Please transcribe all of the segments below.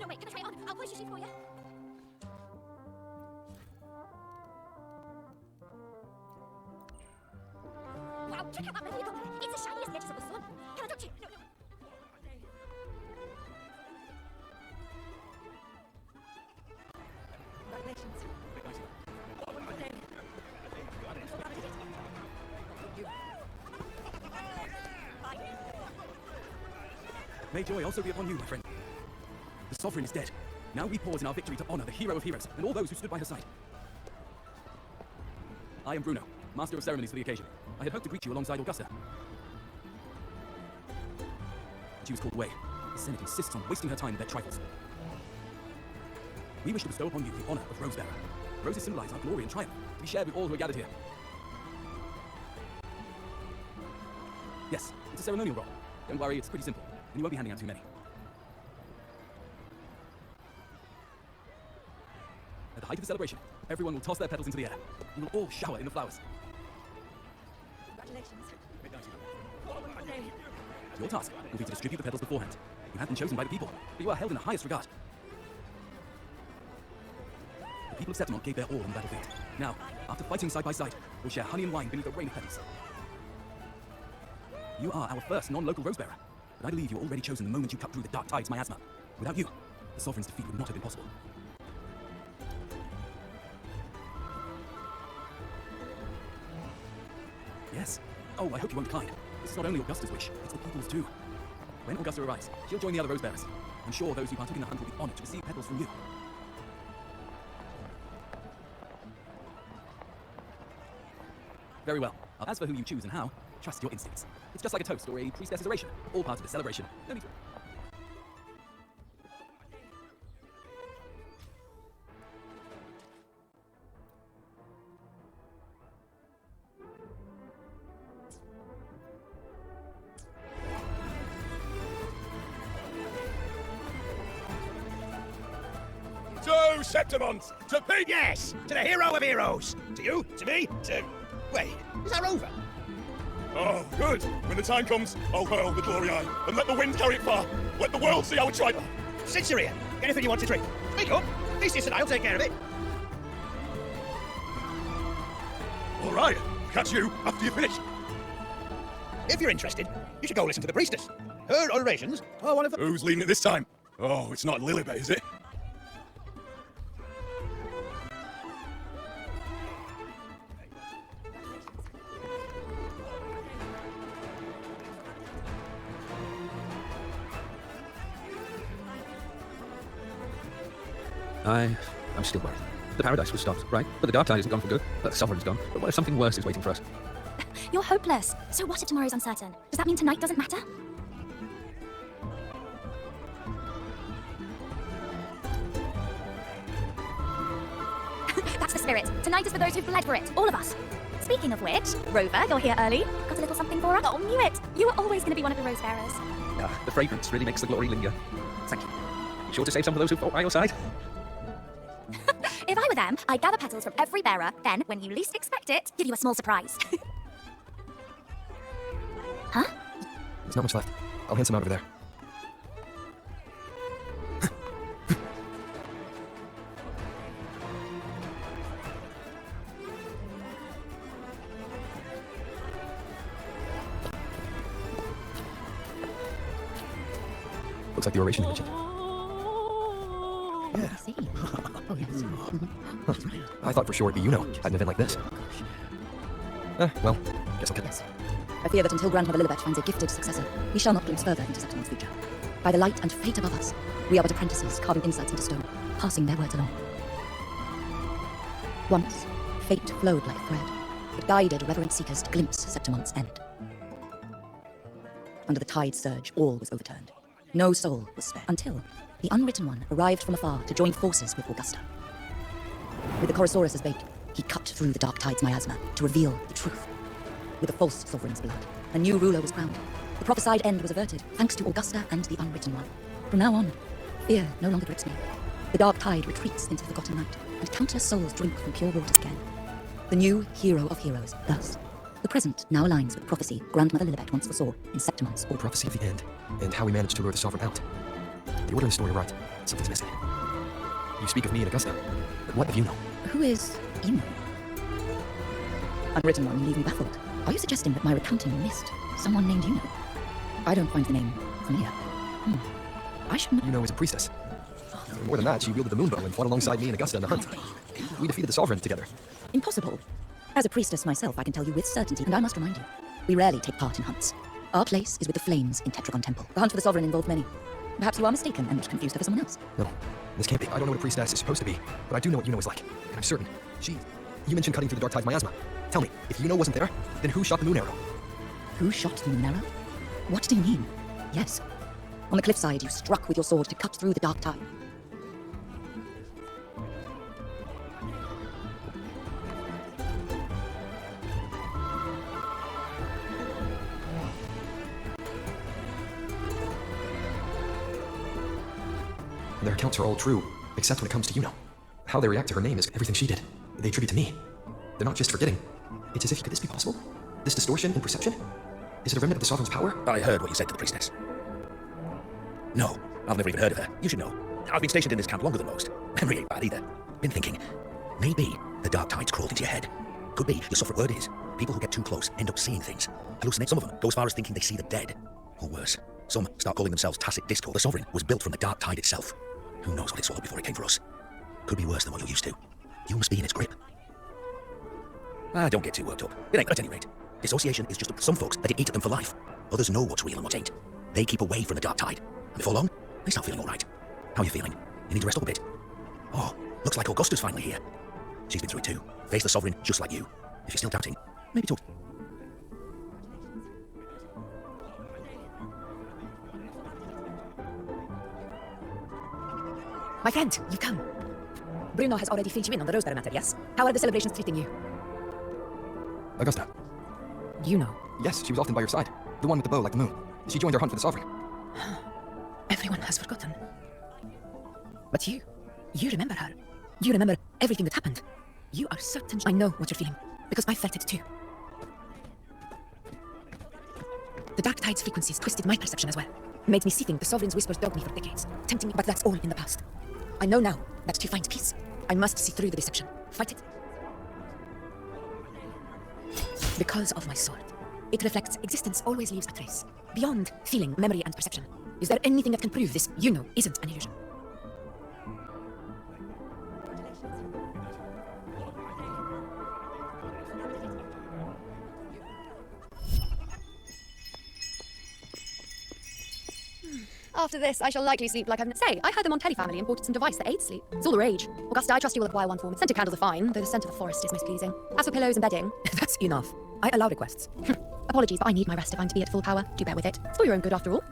No, wait, can I try it on? I'll polish your shoes for you. Wow, check out that medal you got there. It's the shiniest edges of the sun. Can I touch it? No, no. Congratulations. May joy also be upon you, my friend. The sovereign is dead. Now we pause in our victory to honor the hero of heroes and all those who stood by her side. I am Bruno, master of ceremonies for the occasion. I had hoped to greet you alongside Augusta. She was called away. The Senate insists on wasting her time with their trifles. We wish to bestow upon you the honor of Rosebearer. Roses symbolize our glory and triumph, to be shared with all who are gathered here. Yes, it's a ceremonial role. Don't worry, it's pretty simple, and you won't be handing out too many. At the height of the celebration, everyone will toss their petals into the air. We will all shower in the flowers. Congratulations. Your task will be to distribute the petals beforehand. You have been chosen by the people, but you are held in the highest regard. The people of Сэптимонт gave their all on the battlefield. Now, after fighting side by side, we'll share honey and wine beneath a rain of petals. You are our first non-local rosebearer, but I believe you were already chosen the moment you cut through the dark tide's miasma. Without you, the sovereign's defeat would not have been possible. Yes. Oh, I hope you won't decline. This is not only Augusta's wish, it's the people's too. When Augusta arrives, she'll join the other rosebearers. I'm sure those who partook in the hunt will be honored to receive petals from you. Very well. As for who you choose and how, trust your instincts. It's just like a toast or a priestess's oration, all part of the celebration. No need to... To Сэптимонт! To Pete! Yes! To the hero of heroes! To you, to me, to... Wait, is that over? Oh, good. When the time comes, I'll hurl the glory eye and let the wind carry it far. Let the world see our triumph. Since you're here, anything you want to drink? Speak up! Theseus and I'll take care of it. All right, catch you after you finish. If you're interested, you should go listen to the priestess. Her orations are one of the... Who's leading it this time? Oh, it's not Lilibet, is it? I'm still worried. The paradise was stopped, right? But the dark tide isn't gone for good. The sovereign's gone. But what if something worse is waiting for us? You're hopeless. So what if tomorrow's uncertain? Does that mean tonight doesn't matter? That's the spirit. Tonight is for those who've bled for it. All of us. Speaking of which, Rover, you're here early. Got a little something for us? Oh, knew it. You were always going to be one of the rose bearers. The fragrance really makes the glory linger. Thank you. You sure to save some for those who fought by your side? If I were them, I'd gather petals from every bearer, then, when you least expect it, give you a small surprise. Huh? There's not much left. I'll hand some out over there. Looks like the oration you mentioned. Yeah. I see. Oh, yes. I thought for sure it'd be Juno at an event like this. Well, guess I'll get this. I fear that until Grandmother Lilibet finds a gifted successor, we shall not glimpse further into Сэптимонт's future. By the light and fate above us, we are but apprentices carving insights into stone, passing their words along. Once, fate flowed like a thread. It guided reverent seekers to glimpse Сэптимонт's end. Under the tide's surge, all was overturned. No soul was spared, until the unwritten one arrived from afar to join forces with Augusta. With the Chorosaurus as bait, he cut through the dark tide's miasma to reveal the truth. With the false sovereign's blood, a new ruler was crowned. The prophesied end was averted, thanks to Augusta and the unwritten one. From now on, fear no longer grips me. The dark tide retreats into the forgotten night, and countless souls drink from pure waters again. The new hero of heroes, thus. The present now aligns with the prophecy Grandmother Lilibet once foresaw in Сэптимонт's order. Prophecy of the end, and how we managed to lure the sovereign out. The order of the story right. Something's missing. You speak of me and Augusta, but what of Yuno? Who is Yuno? Unwritten one, you leave me baffled. Are you suggesting that my recounting missed someone named Yuno? I don't find the name familiar. I should know. Yuno is a priestess. More than that, she wielded the moonbow and fought alongside me and Augusta in the hunt. We defeated the sovereign together. Impossible. As a priestess myself, I can tell you with certainty, and I must remind you, we rarely take part in hunts. Our place is with the flames in Tetragon Temple. The hunt for the sovereign involved many. Perhaps you are mistaken and confused her for someone else. No, this can't be. I don't know what a priestess is supposed to be, but I do know what Yuno is like. And I'm certain. You mentioned cutting through the dark tide's miasma. Tell me, if Yuno wasn't there, then who shot the moon arrow? Who shot the moon arrow? What do you mean? Yes. On the cliffside, you struck with your sword to cut through the dark tide. Their accounts are all true, except when it comes to Yuno. How they react to her name is everything she did. They attribute to me. They're not just forgetting. It's as if, could this be possible? This distortion in perception? Is it a remnant of the sovereign's power? I heard what you said to the priestess. No, I've never even heard of her. You should know. I've been stationed in this camp longer than most. Memory ain't bad either. Been thinking, maybe the dark tide's crawled into your head. Could be, your sovereign word is, people who get too close end up seeing things. Hallucinate. Some of them go as far as thinking they see the dead. Or worse, some start calling themselves tacit disco. The sovereign was built from the dark tide itself. Who knows what it swallowed before it came for us? Could be worse than what you're used to. You must be in its grip. Don't get too worked up. It ain't, at any rate. Dissociation is just up to some folks that it eats at them for life. Others know what's real and what ain't. They keep away from the dark tide. And before long, they start feeling alright. How are you feeling? You need to rest up a bit. Oh, looks like Augusta's finally here. She's been through it too. Faced the sovereign just like you. If you're still doubting, maybe talk. My friend, you've come. Bruno has already filled you in on the Rosebery matter, yes? How are the celebrations treating you? Augusta. Yuno. Yes, she was often by your side. The one with the bow like the moon. She joined our hunt for the sovereign. Everyone has forgotten. But you remember her. You remember everything that happened. You are certain I know what you're feeling, because I felt it too. The dark tide's frequencies twisted my perception as well. Made me see things the sovereign's whispers dogged me for decades, tempting me, but that's all in the past. I know now that to find peace, I must see through the deception. Fight it. Because of my sword. It reflects existence always leaves a trace. Beyond feeling, memory, and perception. Is there anything that can prove this Yuno isn't an illusion? After this, I shall likely sleep like I've... Say, I heard the Montelli family imported some device that aids sleep. It's all the rage. Augusta, I trust you will acquire one for me. Scented candles are fine, though the scent of the forest is most pleasing. As for pillows and bedding... That's enough. I allow requests. Apologies, but I need my rest if I'm to be at full power. Do bear with it. It's for your own good, after all.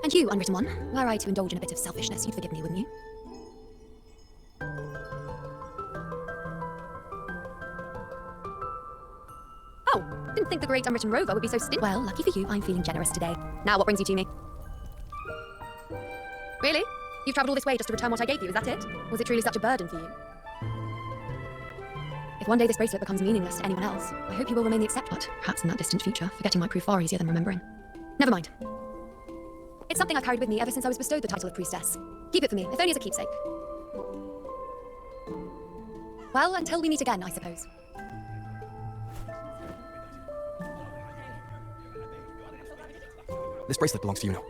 And you, unwritten one, were I to indulge in a bit of selfishness, you'd forgive me, wouldn't you? Oh, didn't think the great unwritten rover would be so still. Well, lucky for you, I'm feeling generous today. Now, what brings you to me? Really? You've travelled all this way just to return what I gave you, is that it? Was it truly such a burden for you? If one day this bracelet becomes meaningless to anyone else, I hope you will remain the accept, but perhaps in that distant future, forgetting might prove far easier than remembering. Never mind. It's something I've carried with me ever since I was bestowed the title of priestess. Keep it for me, if only as a keepsake. Well, until we meet again, I suppose. This bracelet belongs to Yuno.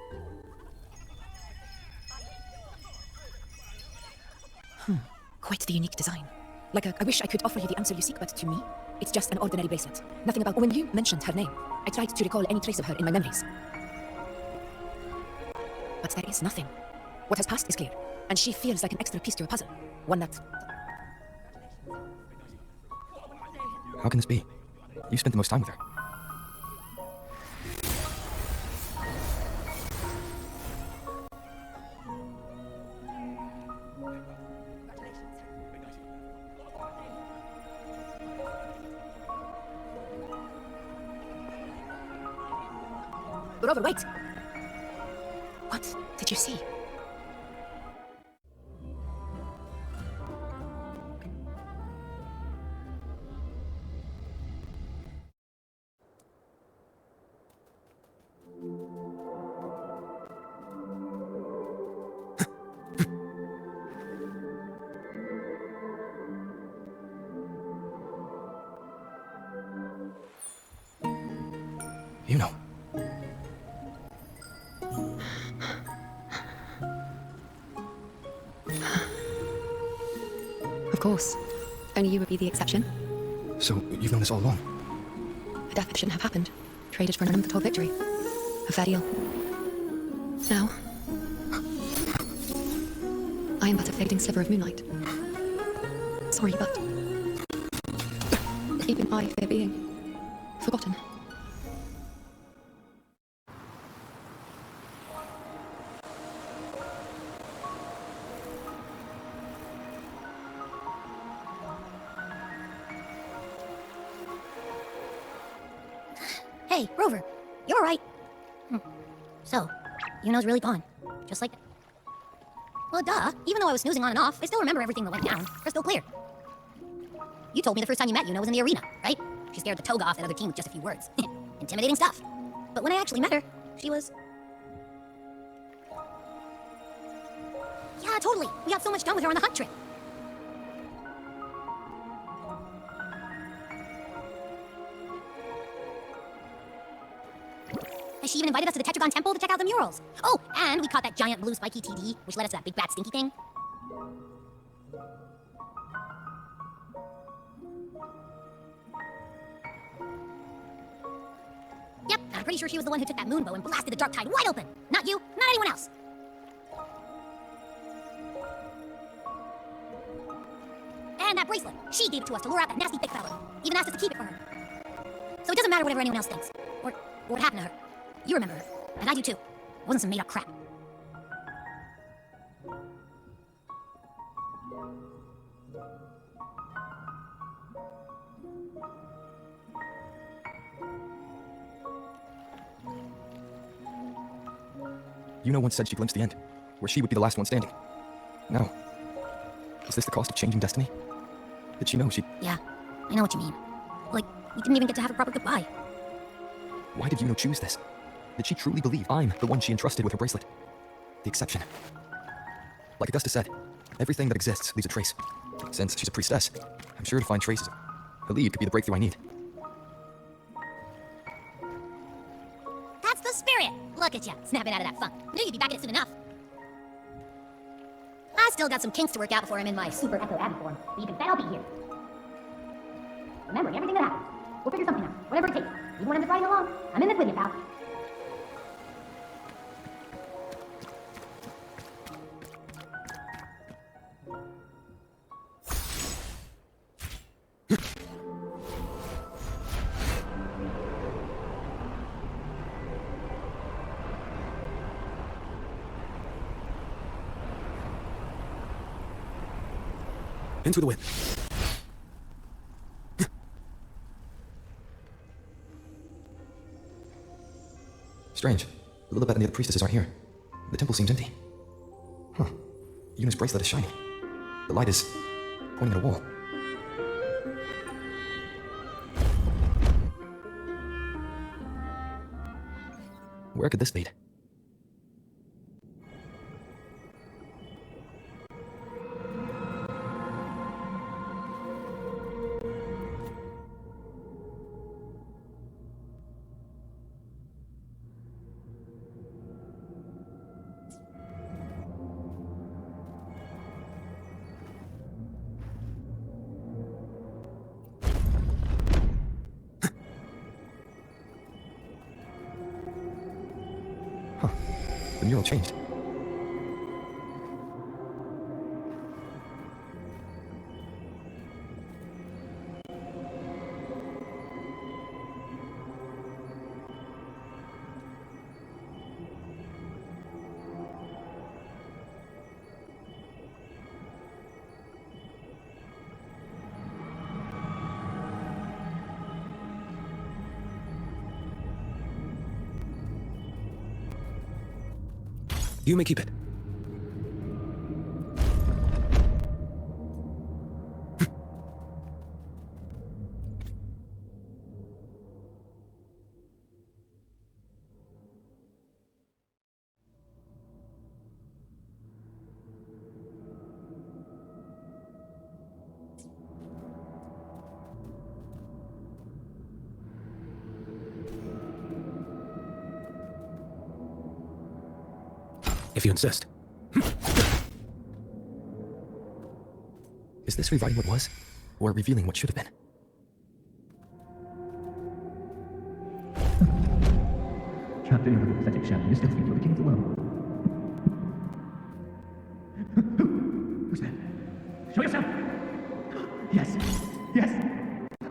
Quite the unique design. I wish I could offer you the answer you seek, but to me, it's just an ordinary bracelet. Nothing about... When you mentioned her name, I tried to recall any trace of her in my memories. But there is nothing. What has passed is clear, and she feels like an extra piece to a puzzle. One that... How can this be? You spent the most time with her. Rover, wait! What did you see? Of course. Only you would be the exception. So, you've known this all along? A death that shouldn't have happened. Traded for an unforetold victory. A fair deal. Now, I am but a fading sliver of moonlight. Sorry, but even I fear being forgotten. Hey, Rover, you're alright. So, Yuno's really gone. Just like that. Well, duh. Even though I was snoozing on and off, I still remember everything that went down. Crystal clear. You told me the first time you met Yuno was in the arena, right? She scared the toga off that other team with just a few words. Intimidating stuff. But when I actually met her, she was... Yeah, totally. We got so much done with her on the hunt trip. She even invited us to the Tetragon Temple to check out the murals. Oh, and we caught that giant blue spiky TD, which led us to that big bad stinky thing. Yep, I'm pretty sure she was the one who took that moonbow and blasted the dark tide wide open. Not you, not anyone else. And that bracelet, she gave it to us to lure out that nasty big fella. Even asked us to keep it for her. So it doesn't matter whatever anyone else thinks. Or what happened to her. You remember her. And I do too. It wasn't some made-up crap. Yuno once said she glimpsed the end, where she would be the last one standing. Now, is this the cost of changing destiny? Did she know she... Yeah, I know what you mean. Like, we didn't even get to have a proper goodbye. Why did Yuno choose this? Did she truly believe I'm the one she entrusted with her bracelet? The exception. Like Augusta said, everything that exists leaves a trace. Since she's a priestess, I'm sure to find traces. Her lead could be the breakthrough I need. That's the spirit! Look at ya, snapping out of that funk. Knew you'd be back in it soon enough. I still got some kinks to work out before I'm in my super Echo Abbey form, but you can bet I'll be here. Remembering everything that happens. We'll figure something out, whatever it takes. Even when I'm just riding along, I'm in this with you, pal. Into the wind. Strange. The Lilibet and the other priestesses aren't here. The temple seems empty. Huh. Yuno's bracelet is shining. The light is pointing at a wall. Where could this lead? The mural changed. You may keep it. If you insist. Is this rewriting what was? Or revealing what should have been? Trapped in another pathetic shadow, you still think you're the king of the world. Who's there? Show yourself! Yes, yes!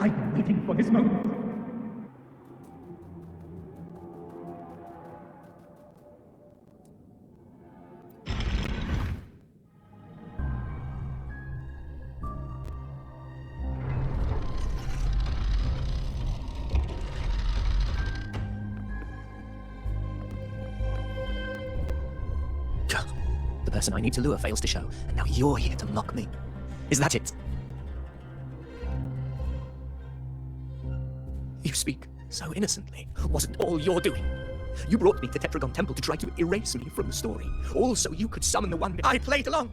I've been waiting for this moment. The person I need to lure fails to show, and now you're here to mock me. Is that it? You speak so innocently. Wasn't all your doing? You brought me to Tetragon Temple to try to erase me from the story, all so you could summon the one I played along.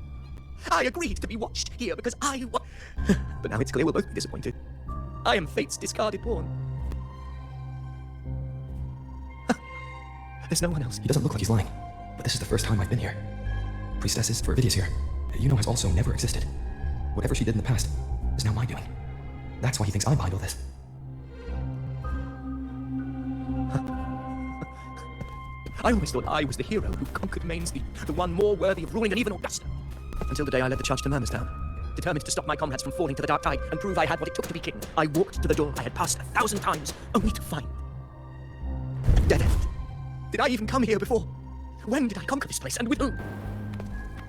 I agreed to be watched here because But now it's clear we'll both be disappointed. I am fate's discarded pawn. There's no one else. He doesn't look like he's lying, but this is the first time I've been here. Priestesses for Vidia's here. Yuno has also never existed. Whatever she did in the past is now my doing. That's why he thinks I'm behind all this. I always thought I was the hero who conquered Mainsby, the one more worthy of ruling than even Augusta. Until the day I led the charge to Murmurstown. Determined to stop my comrades from falling to the dark tide and prove I had what it took to be king, I walked to the door I had passed 1,000 times, only to find a dead end. Did I even come here before? When did I conquer this place, and with whom?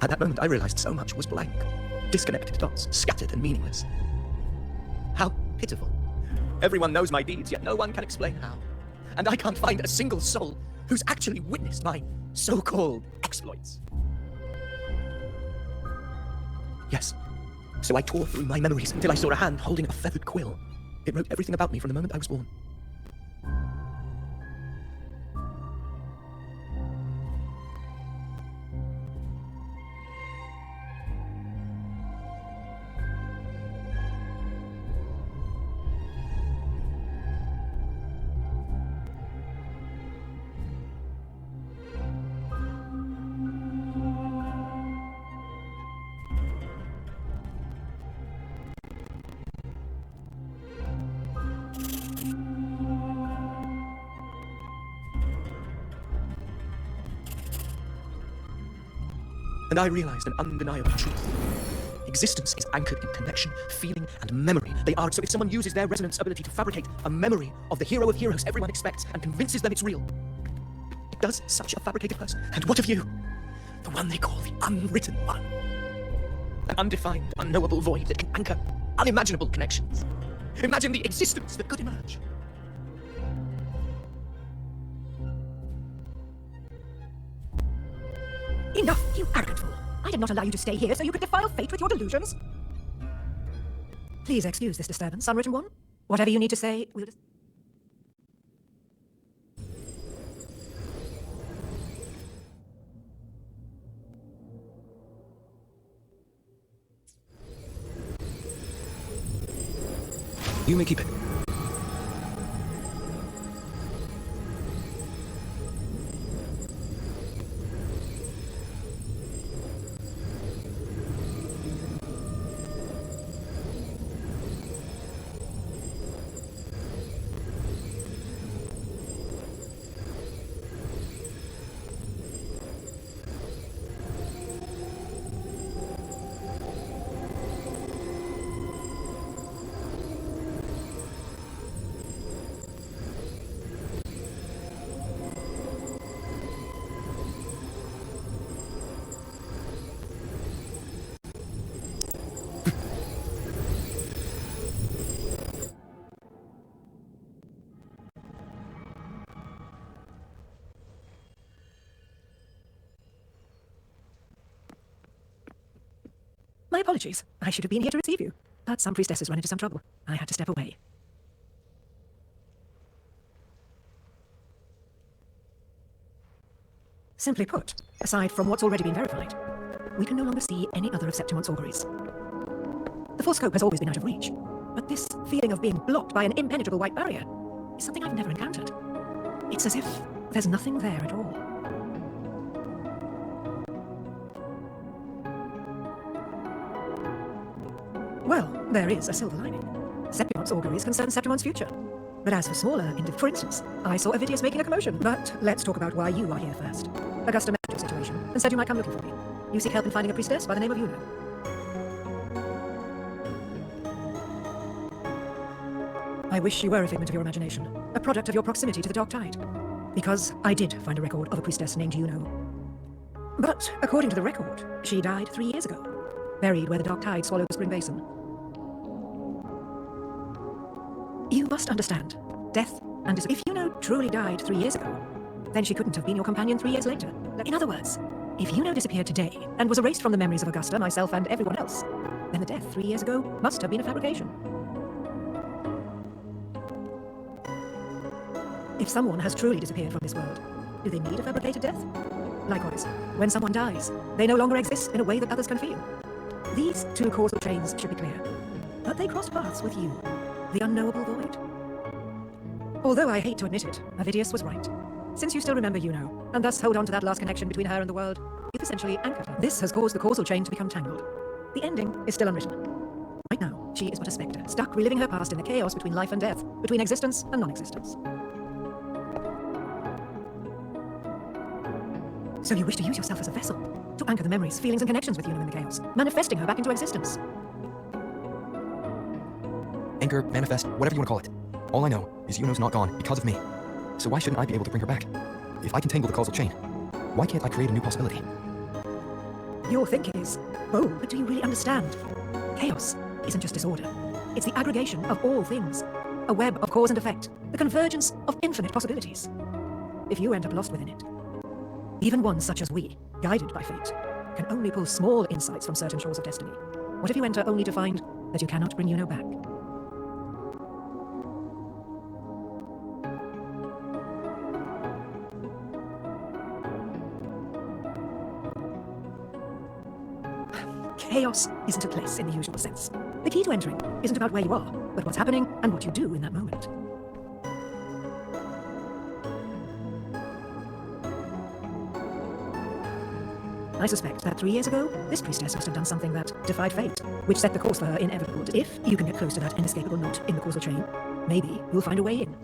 At that moment, I realized so much was blank. Disconnected dots, scattered and meaningless. How pitiful. Everyone knows my deeds, yet no one can explain how. And I can't find a single soul who's actually witnessed my so-called exploits. Yes. So I tore through my memories until I saw a hand holding a feathered quill. It wrote everything about me from the moment I was born. And I realized an undeniable truth. Existence is anchored in connection, feeling, and memory. They are, so if someone uses their resonance ability to fabricate a memory of the hero of heroes everyone expects and convinces them it's real, does such a fabricated person, and what of you? The one they call the unwritten one. An undefined, unknowable void that can anchor unimaginable connections. Imagine the existence that could emerge. Enough, you arrogant fool! I did not allow you to stay here so you could defile fate with your delusions. Please excuse this disturbance, unwritten one. Whatever you need to say, we'll just... You may keep it. My apologies. I should have been here to receive you. But some priestesses run into some trouble. I had to step away. Simply put, aside from what's already been verified, we can no longer see any other of Сэптимонт's auguries. The full scope has always been out of reach, but this feeling of being blocked by an impenetrable white barrier is something I've never encountered. It's as if there's nothing there at all. Well, there is a silver lining. Сэптимонт's auguries concern Сэптимонт's future. But as for smaller, for instance, I saw Avidius making a commotion. But let's talk about why you are here first. Augusta met your situation and said you might come looking for me. You seek help in finding a priestess by the name of Yuno. I wish you were a figment of your imagination, a product of your proximity to the dark tide. Because I did find a record of a priestess named Yuno. But according to the record, she died 3 years ago, buried where the dark tide swallowed the spring basin. You must understand, death and if Yuno truly died 3 years ago, then she couldn't have been your companion 3 years later. In other words, if Yuno disappeared today and was erased from the memories of Augusta, myself, and everyone else, then the death 3 years ago must have been a fabrication. If someone has truly disappeared from this world, do they need a fabricated death? Likewise, when someone dies, they no longer exist in a way that others can feel. These two causal chains should be clear, but they crossed paths with you, the unknowable void. Although I hate to admit it, Avidius was right. Since you still remember Yuno, and thus hold on to that last connection between her and the world, you've essentially anchored her. This has caused the causal chain to become tangled. The ending is still unwritten. Right now, she is but a spectre, stuck reliving her past in the chaos between life and death, between existence and non-existence. So you wish to use yourself as a vessel, to anchor the memories, feelings and connections with Yuno in the chaos, manifesting her back into existence. Anchor, manifest, whatever you want to call it. All I know is Yuno's not gone because of me. So why shouldn't I be able to bring her back? If I can tangle the causal chain, why can't I create a new possibility? Your thinking is bold, but do you really understand? Chaos isn't just disorder. It's the aggregation of all things, a web of cause and effect, the convergence of infinite possibilities. If you end up lost within it, even one such as we, guided by fate, can only pull small insights from certain shores of destiny. What if you enter only to find that you cannot bring Yuno back? Chaos isn't a place in the usual sense. The key to entering isn't about where you are, but what's happening and what you do in that moment. I suspect that 3 years ago, this priestess must have done something that defied fate, which set the course for her inevitable. If you can get close to that inescapable knot in the causal chain, maybe you'll find a way in.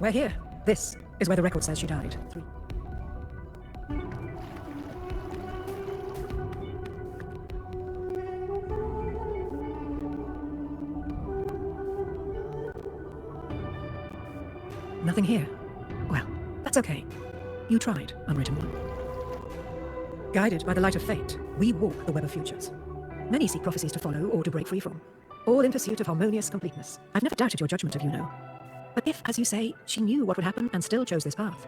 We're here. This is where the record says she died. 3. Nothing here. Well, that's okay. You tried, unwritten one. Guided by the light of fate, we walk the web of futures. Many seek prophecies to follow or to break free from, all in pursuit of harmonious completeness. I've never doubted your judgment of Yuno. But if, as you say, she knew what would happen and still chose this path,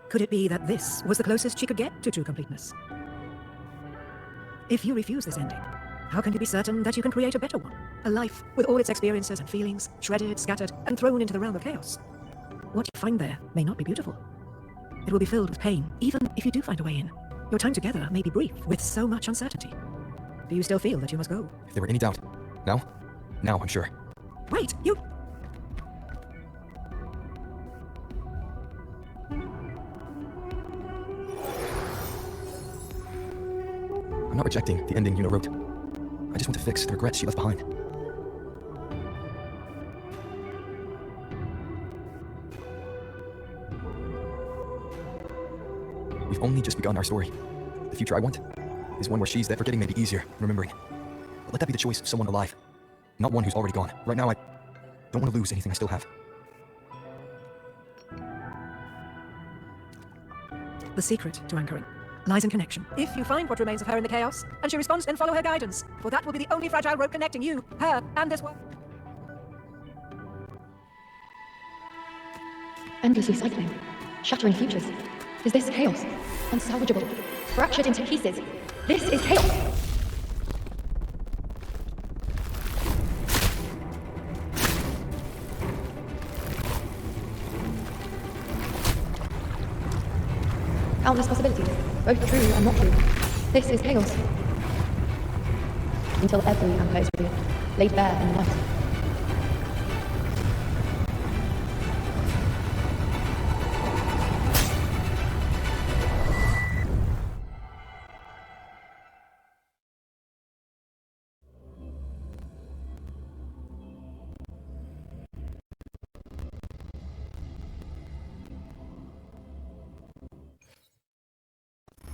could it be that this was the closest she could get to true completeness? If you refuse this ending, how can you be certain that you can create a better one? A life with all its experiences and feelings, shredded, scattered, and thrown into the realm of chaos. What you find there may not be beautiful. It will be filled with pain, even if you do find a way in. Your time together may be brief, with so much uncertainty. Do you still feel that you must go? If there were any doubt. Now I'm sure. Wait, you... I'm not rejecting the ending Yuno wrote. I just want to fix the regrets she left behind. We've only just begun our story. The future I want is one where she's that forgetting may be easier than remembering. But let that be the choice of someone alive, not one who's already gone. Right now, I don't want to lose anything I still have. The secret to anchoring lies in connection. If you find what remains of her in the chaos, and she responds, then follow her guidance, for that will be the only fragile rope connecting you, her, and this world. Endlessly cycling, shattering futures. Is this chaos? Unsalvageable, fractured into pieces. This is chaos! Countless possibilities, both true and not true. This is chaos. Until every anchor is revealed, laid bare in the light.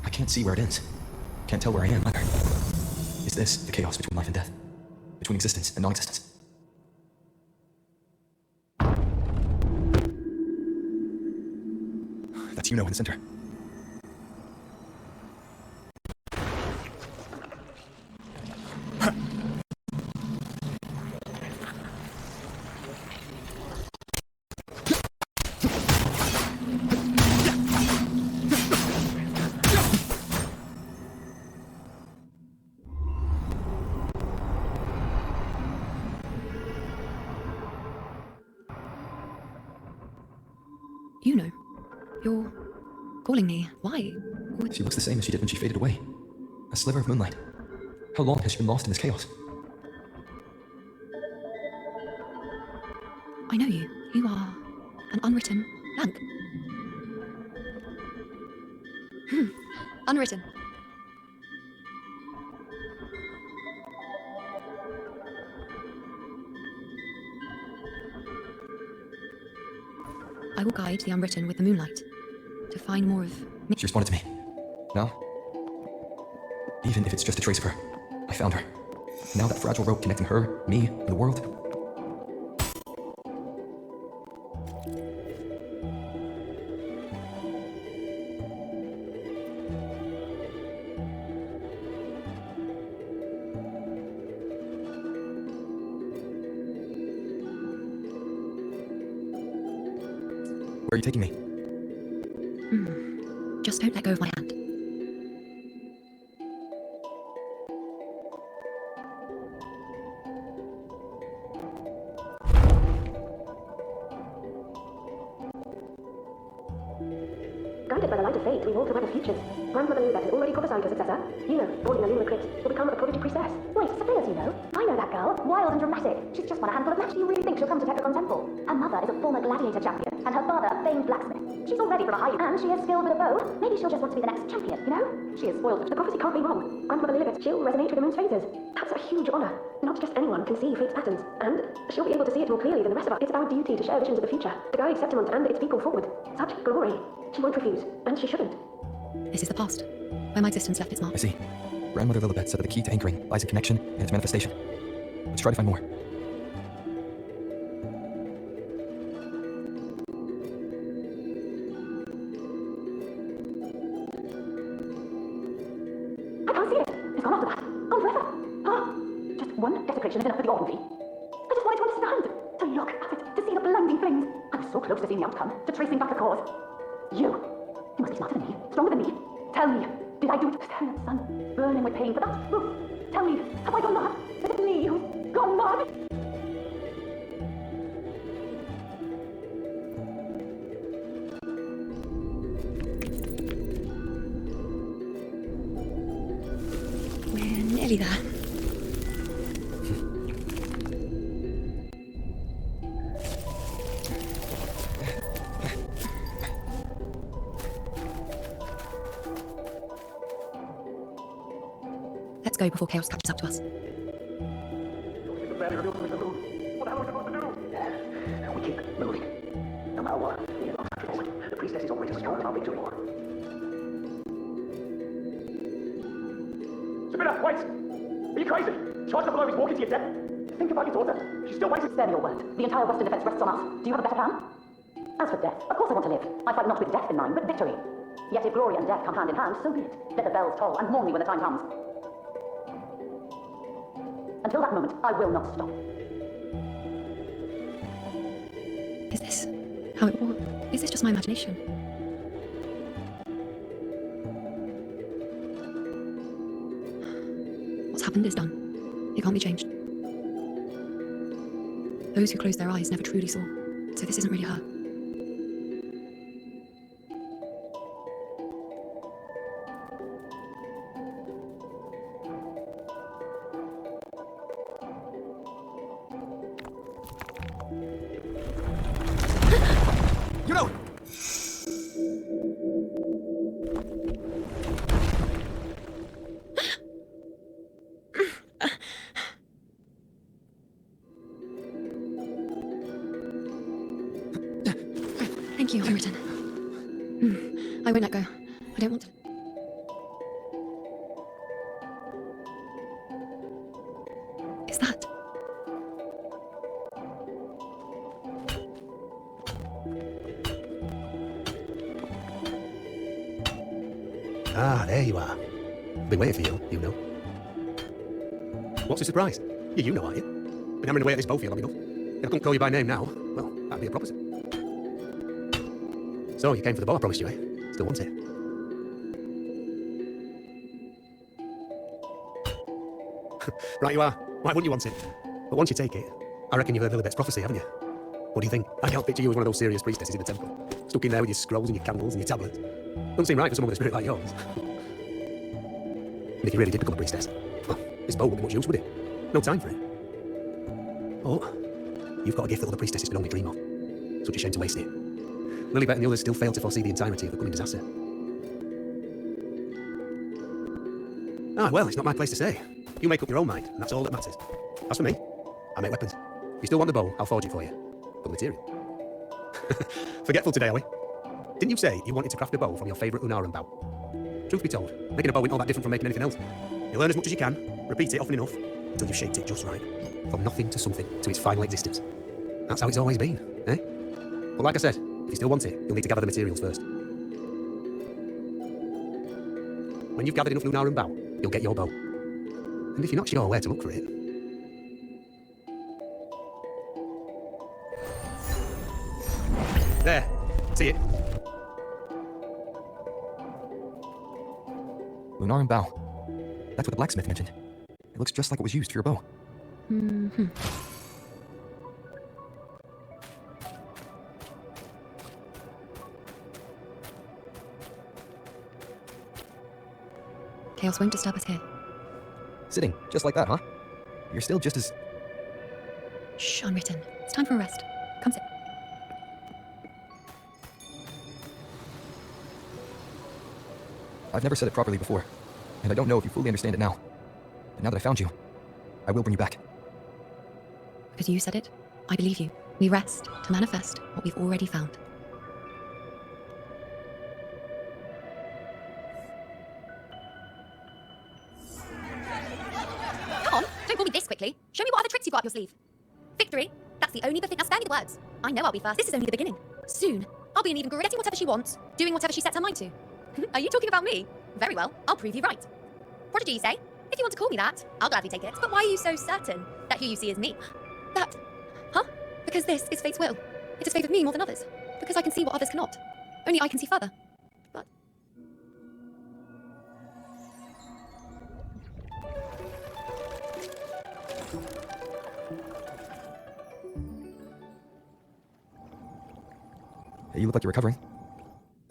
I can't see where it ends. Can't tell where I am either. Is this the chaos between life and death? Between existence and non-existence? That's Yuno in the center. Yuno, you're calling me. Why? She looks the same as she did when she faded away. A sliver of moonlight. How long has she been lost in this chaos? I know you. You are an unwritten blank. Unwritten. I will guide the unwritten with the moonlight to find more of me. She responded to me. Now, even if it's just a trace of her, I found her. Now that fragile rope connecting her, me, and the world. Where are you taking me? Just don't let go of my hand. Guided by the light of fate, we walk toward the futures. Grandmother Lubet has already prophesied her successor. Yuno, born in a lunar eclipse, will become a prodigy priestess. Wait, Sophia's Yuno? I know that girl. Wild and dramatic. She's just won a handful of matches. Do you really think she'll come to Tetragon Temple? Her mother is a former gladiator champion, and her father a famed blacksmith. She's already from a high, and she is skilled with a bow. Maybe she'll just want to be the next champion, you know? She is spoiled. The prophecy can't be wrong. Grandmother Lilibet, she'll resonate with the moon's phases. That's a huge honour. Not just anyone can see fate's patterns, and she'll be able to see it more clearly than the rest of us. It's our duty to share visions of the future, to guide Сэптимонт and its people forward. Such glory. She won't refuse, and she shouldn't. This is the past, where my existence left its mark. I see. Grandmother Lilibet said that the key to anchoring lies in connection and its manifestation. Let's try to find more. I can't see it. It's gone after that. Gone forever. Just one desecration is enough for the ordinary. I just wanted to understand, to look at it, to see the blinding flames. I was so close to seeing the outcome, to tracing back the cause. You must be smarter than me, stronger than me. Tell me, did I do it? Staring at the sun, burning with pain for that roof. Tell me, have I gone mad? Is it me who's gone mad? We're nearly there. Let's go before chaos catches up to us. What the hell are we supposed to do? We keep moving. No matter what, we are not forward. The priestess is already strong enough victory more. Sabina, wait! Are you crazy? Charge the below is walking to your death. Think about your daughter. She's still waiting. Spare me your word. The entire Western defense rests on us. Do you have a better plan? As for death, of course I want to live. I fight not with death in mind, but victory. Yet if glory and death come hand in hand, so be it. Let the bells toll and mourn me when the time comes. Until that moment, I will not stop. Is this how it was? Is this just my imagination? What's happened is done. It can't be changed. Those who closed their eyes never truly saw, so this isn't really her. Yunonen! Thank you, Unwritten. I won't let go. I don't want to. Is that? Ah, there you are. Been waiting for you, you know. What's the surprise? You're you know, aren't you? Been hammering away at this bow for you long enough. If I couldn't call you by name now, well, that'd be a proposition. So, you came for the bow I promised you, eh? Still want it? Right you are. Why wouldn't you want it? But once you take it, I reckon you've heard Lilibet's prophecy, haven't you? What do you think? I can't picture you as one of those serious priestesses in the temple. Stuck in there with your scrolls and your candles and your tablets. Doesn't seem right for someone with a spirit like yours. And if you really did become a priestess, well, this bow wouldn't be much use, would it? No time for it. Oh, you've got a gift that other priestesses can only dream of. Such a shame to waste it. Lilibet and the others still fail to foresee the entirety of the coming disaster. Ah, well, it's not my place to say. You make up your own mind, and that's all that matters. As for me, I make weapons. If you still want the bow, I'll forge it for you. For the material. Forgetful today, are we? Didn't you say you wanted to craft a bow from your favourite Unaran bow? Truth be told, making a bow isn't all that different from making anything else. You learn as much as you can, repeat it often enough, until you've shaped it just right. From nothing to something, to its final existence. That's how it's always been, eh? But like I said, if you still want it, you'll need to gather the materials first. When you've gathered enough Unaran bow, you'll get your bow. And if you're not sure where to look for it... There. See it? Lunaran bow. That's what the blacksmith mentioned. It looks just like it was used for your bow. Mm-hmm. Chaos won't disturb us here. Sitting, just like that, huh? You're still just as... Shh, Unwritten. It's time for a rest. Come sit. I've never said it properly before, and I don't know if you fully understand it now. But now that I found you, I will bring you back. Because you said it, I believe you. We rest to manifest what we've already found. Come on, don't call me this quickly. Show me what other tricks you've got up your sleeve. Victory? That's the only thing. Now spare me the words. I know I'll be first. This is only the beginning. Soon, I'll be an even getting whatever she wants, doing whatever she sets her mind to. Are you talking about me? Very well, I'll prove you right. Prodigy, you say? If you want to call me that, I'll gladly take it. But why are you so certain that who you see is me? That... Huh? Because this is fate's will. It has favoured me more than others. Because I can see what others cannot. Only I can see further. But... You look like you're recovering.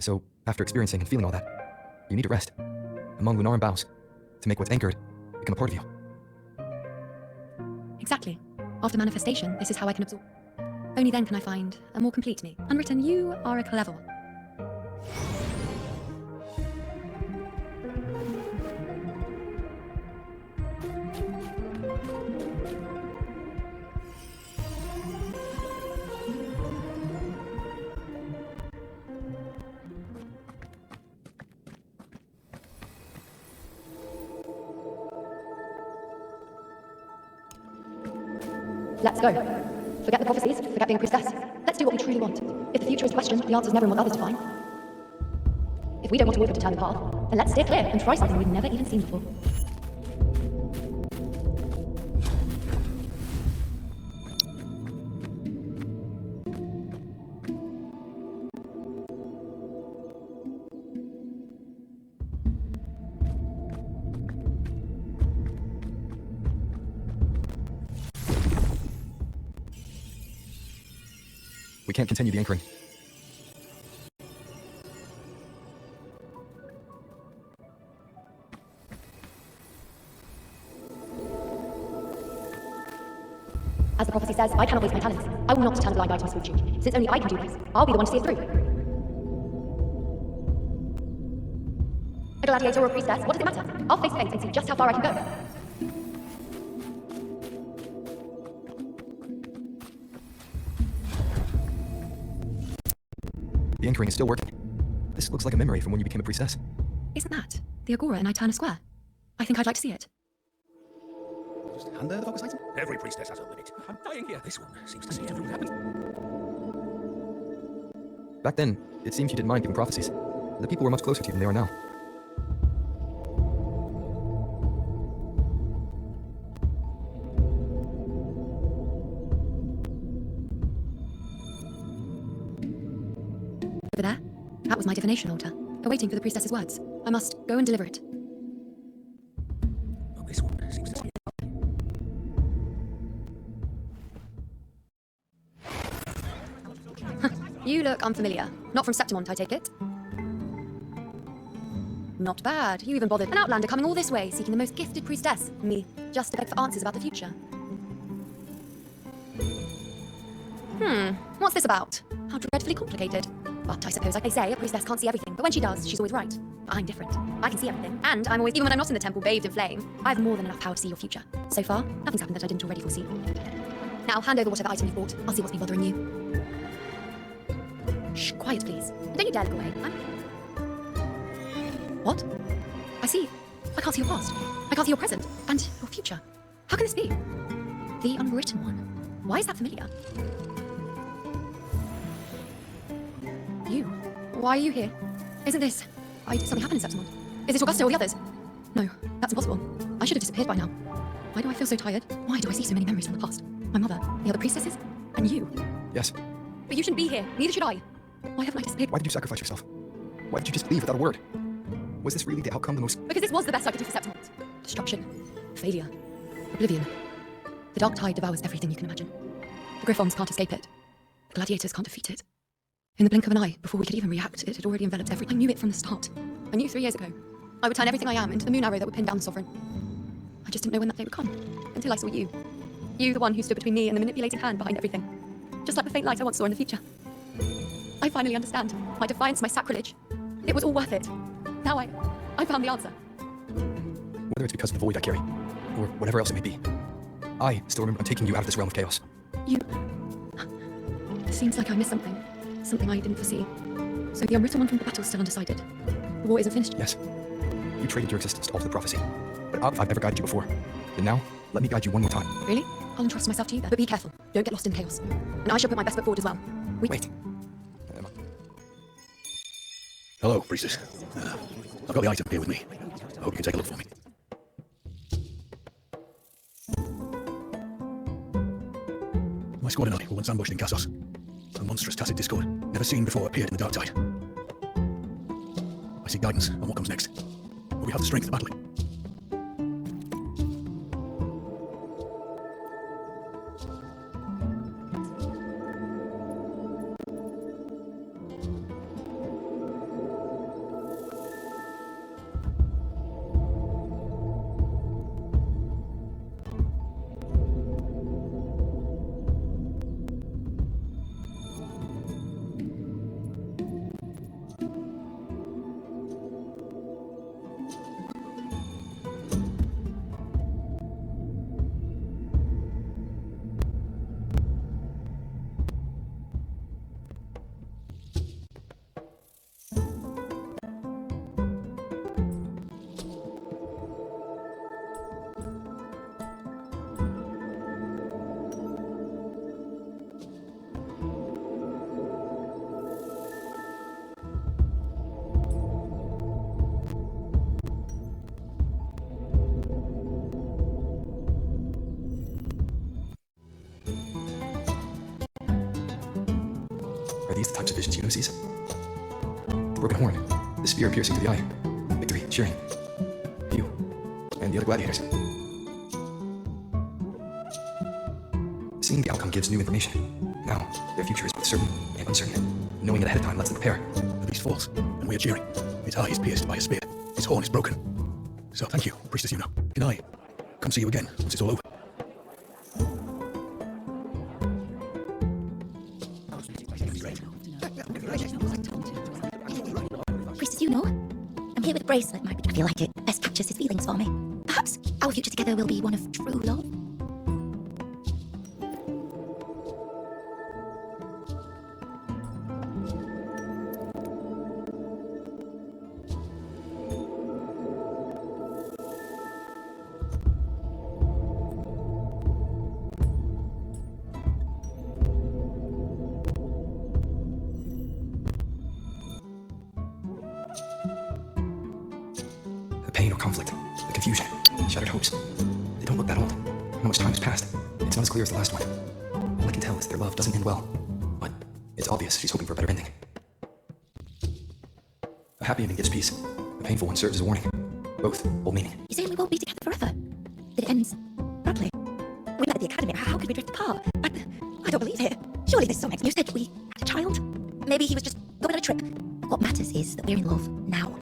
So, after experiencing and feeling all that, you need to rest among Lunaran boughs to make what's anchored become a part of you. Exactly. After manifestation, this is how I can absorb. Only then can I find a more complete me. Unwritten, you are a clever one. Let's go. Forget the prophecies, forget being a priestess. Let's do what we truly want. If the future is questioned, the answer's never in what others define. If If we don't want to walk a determined path, then let's steer clear and try something we've never even seen before. We can't continue the anchoring. As the prophecy says, I cannot waste my talents. I will not turn a blind eye to misfortune. Since only I can do this, I'll be the one to see it through. A gladiator or a priestess, what does it matter? I'll face fate and see just how far I can go. The anchoring is still working. This looks like a memory from when you became a priestess. Isn't that the Agora in Itana Square? I think I'd like to see it. Just hand her the focus item. Every priestess has a limit. I'm dying here. This one seems to see everything that happens. Back then, it seems you didn't mind giving prophecies. The people were much closer to you than they are now. Over there, that was my divination altar, awaiting for the priestess's words. I must go and deliver it. Well, this one seems to see You look unfamiliar. Not from Сэптимонт, I take it? Not bad. You even bothered. An outlander coming all this way, seeking the most gifted priestess, me, just to beg for answers about the future. What's this about? How dreadfully complicated. But I suppose, like they say, a priestess can't see everything, but when she does, she's always right. But I'm different. I can see everything, and I'm always, even when I'm not in the temple bathed in flame, I have more than enough power to see your future. So far, nothing's happened that I didn't already foresee. Now, hand over whatever item you bought. I'll see what's been bothering you. Shh, quiet, please. Don't you dare look away. What? I see. I can't see your past. I can't see your present. And your future. How can this be? The unwritten one. Why is that familiar? You. Why are you here? Isn't this... Why did something happen in Сэптимонт? Is it Augusta or the others? No, that's impossible. I should have disappeared by now. Why do I feel so tired? Why do I see so many memories from the past? My mother, the other priestesses, and you. Yes. But you shouldn't be here. Neither should I. Why haven't I disappeared? Why did you sacrifice yourself? Why did you just leave without a word? Was this really the outcome, the most... Because this was the best I could do for Сэптимонт. Destruction. Failure. Oblivion. The dark tide devours everything you can imagine. The Griffons can't escape it. The gladiators can't defeat it. In the blink of an eye, before we could even react, it had already enveloped everything. I knew it from the start. I knew 3 years ago. I would turn everything I am into the moon arrow that would pin down the sovereign. I just didn't know when that day would come. Until I saw you. You, the one who stood between me and the manipulating hand behind everything. Just like the faint light I once saw in the future. I finally understand. My defiance, my sacrilege. It was all worth it. Now I found the answer. Whether it's because of the void I carry, or whatever else it may be, I still remember taking you out of this realm of chaos. You... It seems like I missed something. Something I didn't foresee. So the unwritten one from the battle's still undecided. The war isn't finished. Yes. You traded your existence to alter the prophecy. But if I've ever guided you before, then now, let me guide you one more time. Really? I'll entrust myself to you then. But be careful. Don't get lost in chaos. And I shall put my best foot forward as well. Wait. Hello, priestess. I've got the item here with me. I hope you can take a look for me. My squad and I were once ambushed in Kassos. A monstrous tacit discord, never seen before, appeared in the dark tide. I seek guidance on what comes next. Will we have the strength to battle it? Are these the types of visions Yuno sees? The broken horn, the spear piercing through the eye, victory, cheering. You, and the other gladiators. Seeing the outcome gives new information. Now, their future is both certain and uncertain. Knowing it ahead of time lets them prepare. The beast falls, and we are cheering. His eye is pierced by a spear. His horn is broken. So thank you, Priestess Yuno. Can I come see you again once it's all over? Priestess Yuno, I'm here with a bracelet. I feel like it best captures his feelings for me. Perhaps our future together will be one of true love. The pain or conflict, the confusion, shattered hopes. They don't look that old. How much time has passed? It's not as clear as the last one. All I can tell is their love doesn't end well. But it's obvious she's hoping for a better ending. A happy ending gives peace. A painful one serves as a warning. Both hold meaning. You saying we won't be together forever? That it ends badly? We met at the academy. How could we drift apart? I don't believe it. Surely there's some excuse. You said we had a child. Maybe he was just going on a trip. What matters is that we're in love now.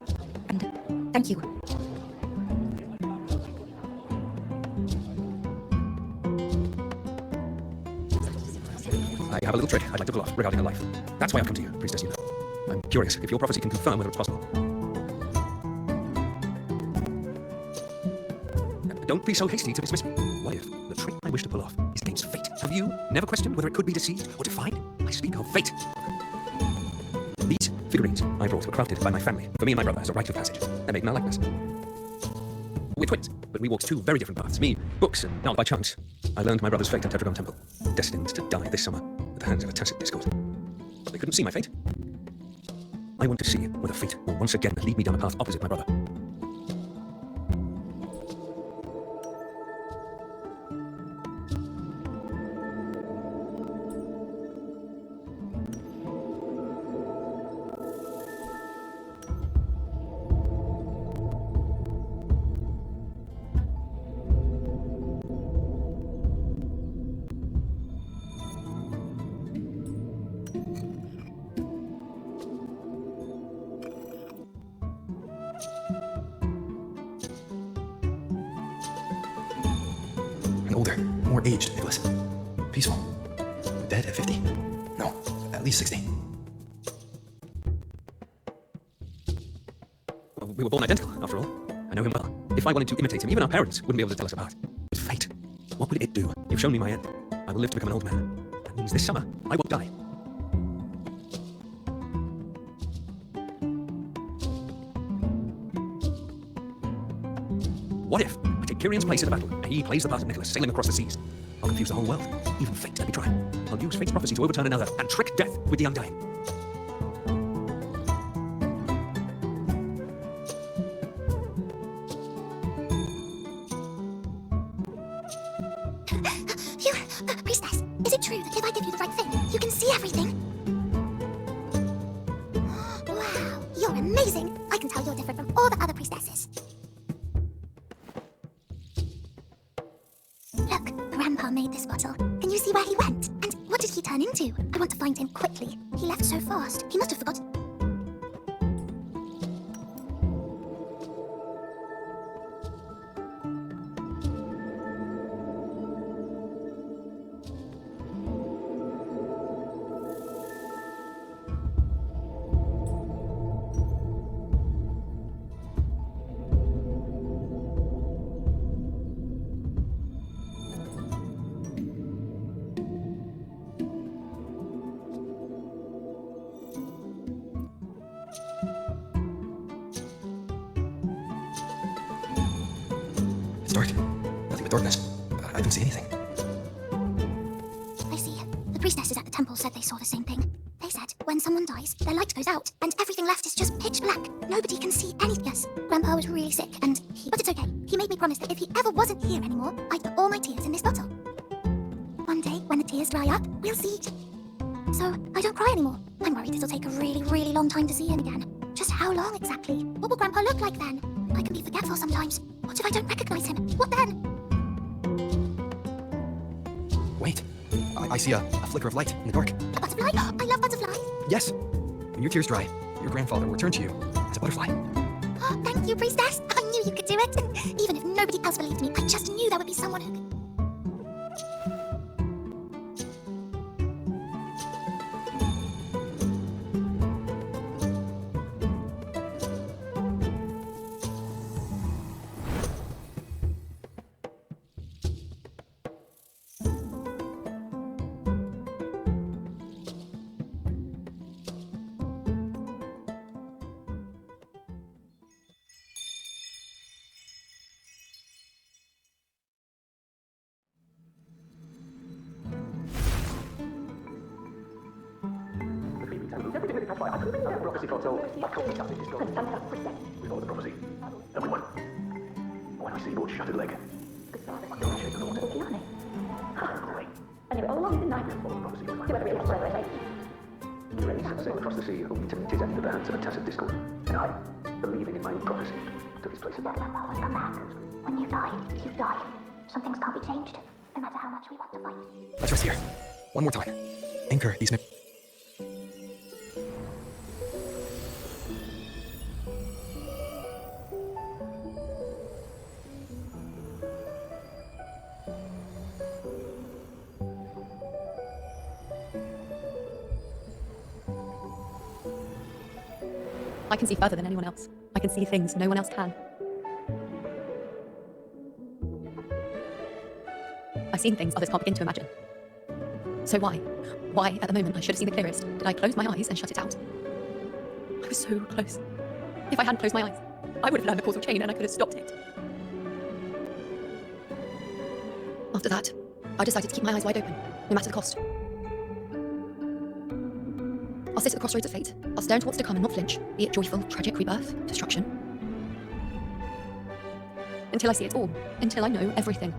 And thank you. I have a little trick I'd like to pull off regarding her life. That's why I've come to you, Priestess Yuno. I'm curious if your prophecy can confirm whether it's possible. Don't be so hasty to dismiss me. What if the trick I wish to pull off is against fate? Have you never questioned whether it could be deceived or defied? I speak of fate. These figurines I brought were crafted by my family for me and my brother as a rite of passage. They're made in our likeness. We're twins, but we walked two very different paths. Me, books, and not by chance. I learned my brother's fate at Tetragon Temple, destined to die this summer at the hands of a tacit discord. They couldn't see my fate. I want to see whether fate will once again lead me down a path opposite my brother. Older, more aged Nicholas. Peaceful. Dead at 50. No, at least 60. Well, we were born identical, after all. I know him well. If I wanted to imitate him, even our parents wouldn't be able to tell us apart. But fate, what would it do? You've shown me my end. I will live to become an old man. That means this summer, I won't die. What if I take Kyrion's place in the battle, and he plays the part of Nicholas sailing across the seas? I'll confuse the whole world, even fate, let me try. I'll use fate's prophecy to overturn another, and trick death with the undying. Priestess, is it true that if I give you the right thing, you can see everything? Wow, you're amazing. I can tell you're different from all the other priestesses. Look, Grandpa made this bottle. Can you see where he went? And what did he turn into? I want to find him quickly. He left so fast. He must have forgotten. It's dark. Nothing but darkness. I don't see anything. I see. The priestesses at the temple said they saw the same thing. They said, when someone dies, their light goes out, and everything left is just pitch black. Nobody can see anything. Yes, Grandpa was really sick, but it's okay. He made me promise that if he ever wasn't here anymore, I'd put all my tears in this bottle. One day, when the tears dry up, we'll see. so I don't cry anymore. I'm worried it'll take a really, really long time to see him again. Just how long exactly? What will Grandpa look like then? I can be forgetful sometimes. What if I don't recognize him? What then? Wait. I see a flicker of light in the dark. A butterfly? I love butterflies. Yes. When your tears dry, your grandfather will return to you as a butterfly. Oh, thank you, priestess. I knew you could do it. Even if nobody else believed me, I just knew there would be someone who could. Prophecy foretold. We follow the prophecy. And we won. When we see your shattered leg, I don't shake the water. Yunoны. I knew it all along, didn't I? Prophecy was Do whatever it is, whatever it is. Grace sailed across the sea, only to meet his end at the hands of a tacit discord. And I, believing in my own prophecy, took his place above. Come back. When you die, you die. Some things can't be changed, no matter how much we want to fight. Let's rest here. One more time. Anchor these I can see further than anyone else. I can see things no one else can. I've seen things others can't begin to imagine. So why at the moment I should have seen the clearest, did I close my eyes and shut it out? I was so close. If I hadn't closed my eyes, I would have learned the causal chain and I could have stopped it. After that, I decided to keep my eyes wide open, no matter the cost. I'll sit at the crossroads of fate. I'll stare into what's to come and not flinch, be it joyful, tragic, rebirth, destruction. Until I see it all, until I know everything.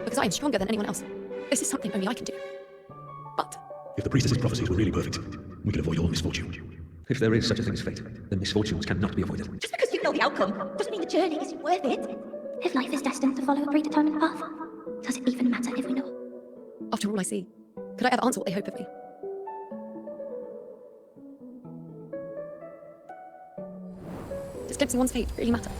Because I am stronger than anyone else. This is something only I can do. But If the priestess's prophecies were really perfect, we could avoid all misfortune. If there is such a thing as fate, then misfortunes cannot be avoided. Just because you know the outcome doesn't mean the journey isn't worth it. If life is destined to follow a predetermined path, does it even matter if we know? after all I see, could I ever answer what they hope of me? Does glimpsing one's fate really matter?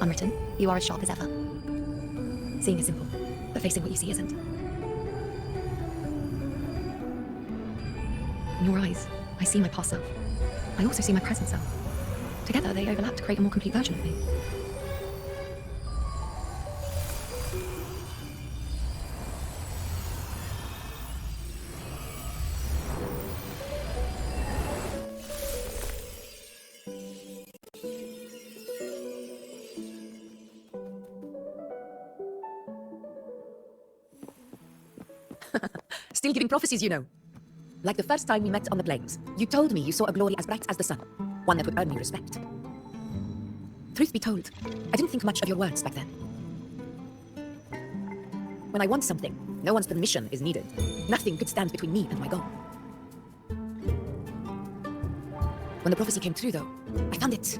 Unwritten, you are as sharp as ever. Seeing is simple, but facing what you see isn't. In your eyes, I see my past self. I also see my present self. Together, they overlap to create a more complete version of me. Still giving prophecies, you know. Like the first time we met on the plains, you told me you saw a glory as bright as the sun, one that would earn me respect. Truth be told, I didn't think much of your words back then. When I want something, no one's permission is needed. Nothing could stand between me and my goal. When the prophecy came true, though, I found it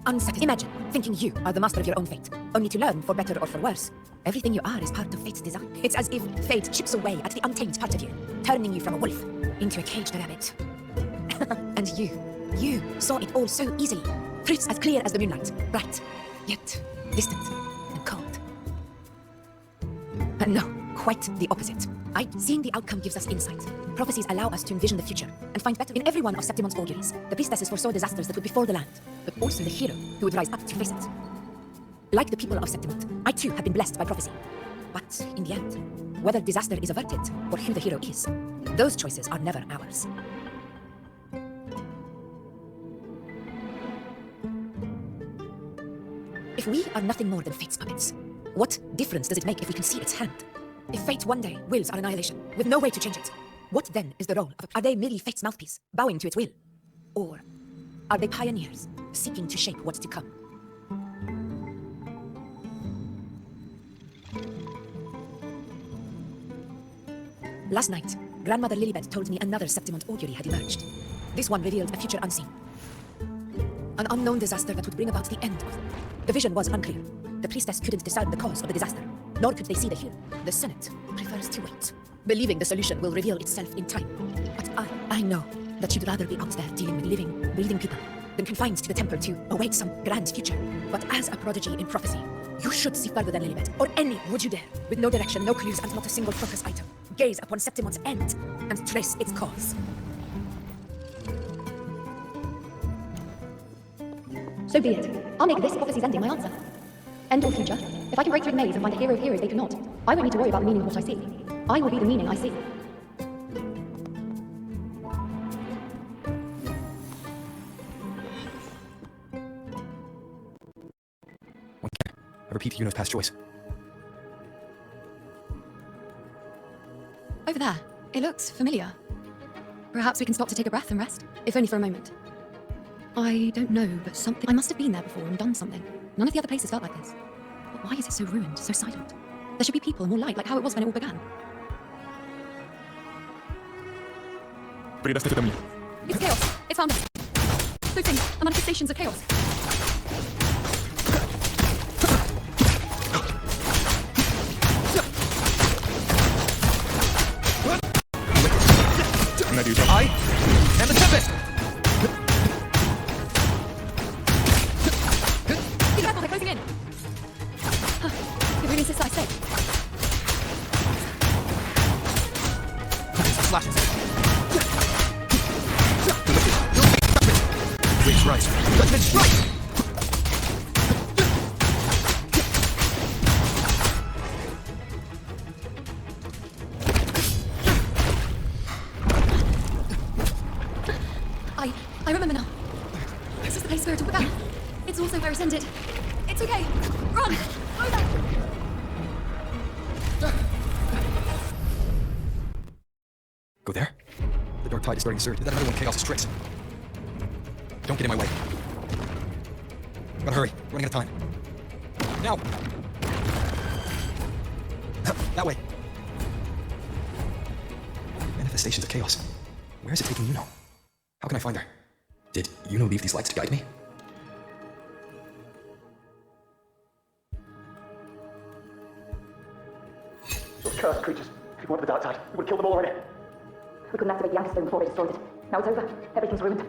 unsatisfying. Imagine thinking you are the master of your own fate, only to learn, for better or for worse, everything you are is part of fate's design. It's as if fate chips away at the untamed part of you, turning you from a wolf into a caged rabbit. And you saw it all so easily. Truths as clear as the moonlight, bright, yet distant and cold. And no, quite the opposite. Seeing the outcome gives us insight. Prophecies allow us to envision the future and find better in every one of Сэптимонт's auguries. The priestesses foresaw disasters that would befall the land, but also the hero who would rise up to face it. Like the people of Сэптимонт, I too have been blessed by prophecy. But in the end, whether disaster is averted or who the hero is, Those choices are never ours. If we are nothing more than fate's puppets, what difference does it make if we can see its hand? If fate one day wills our annihilation, with no way to change it, what then is the role of... Are they merely fate's mouthpiece, bowing to its will? Or are they pioneers, seeking to shape what's to come? Last night, Grandmother Lilibet told me another Сэптимонт augury had emerged. This one revealed a future unseen. An unknown disaster that would bring about the end of them. The vision was unclear. The priestess couldn't discern the cause of the disaster, nor could they see the hero. The Senate prefers to wait, believing the solution will reveal itself in time. But I know that you'd rather be out there dealing with living, breathing people than confined to the temple to await some grand future. But as a prodigy in prophecy, you should see further than Lilibet, or any would you dare, with no direction, no clues, and not a single focus item. Gaze upon Сэптимонт's end and trace its cause. So be it. I'll make this prophecy's ending my answer. End or future, if I can break through the maze and find the hero of heroes they cannot, I won't need to worry about the meaning of what I see. I will be the meaning I see. One can. I repeat Yuno's past choice. Over there. It looks familiar. Perhaps we can stop to take a breath and rest, if only for a moment. I don't know, but something... I must have been there before and done something. None of the other places felt like this. But why is it so ruined, so silent? There should be people and more light, like how it was when it all began. Предоставь это мне. It's chaos. It's found us. Those things are manifestations of chaos. Надеюсь, I am the Tempest! Be careful, they're closing in. It really insists that I stay. Slashes. Waves rise. Judgment strike! I remember now. This is the place where it all began. It's also where it ended. It's okay. Run! Over! Go there? The dark tide is starting to surge. Is that another one of Chaos's tricks? Don't get in my way. Gotta hurry. Running out of time. Now! That way. Manifestations of chaos. Where is it taking Yuno? How can I find her? Did Yuno leave these lights to guide me? Those cursed creatures. If you wanted the dark tide, you would have killed them all already. We couldn't activate the anchor stone before they destroyed it. Now it's over. Everything's ruined.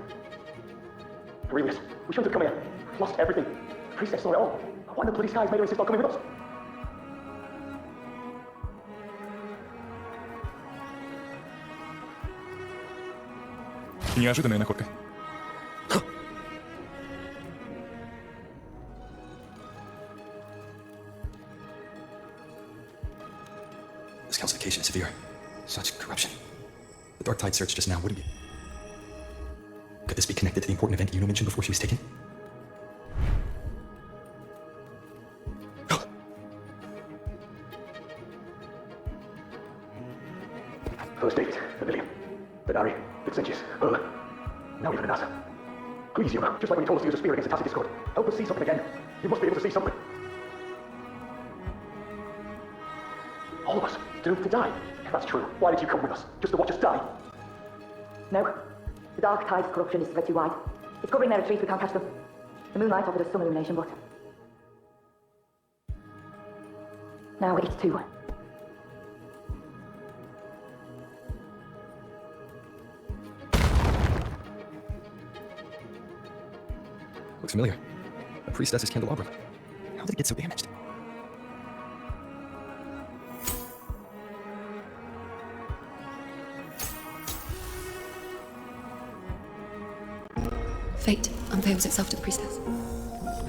Aurelius, we shouldn't have come here. We've lost everything. The priestess saw it all. Why in the bloody skies made her insist on coming with us? Неожиданная находка. This calcification is severe. Such corruption. The dark tide search just now, wouldn't it? Could this be connected to the important event Yuno mentioned before she was taken? First David, Vermilion, Benari, Vincentius, now we have an answer. Please, Yuno, just like when you told us to use a spear against the tacit discord, help us see something again. You must be able to see something. All of us, doomed to die. If that's true, why did you come with us? Just to watch us die? No. The dark tide's corruption is spread too wide. It's covering their retreat, we can't catch them. The moonlight offered us some illumination, but... now it's too... Looks familiar. A priestess's candelabra. How did it get so damaged? Fate unveils itself to the priestess.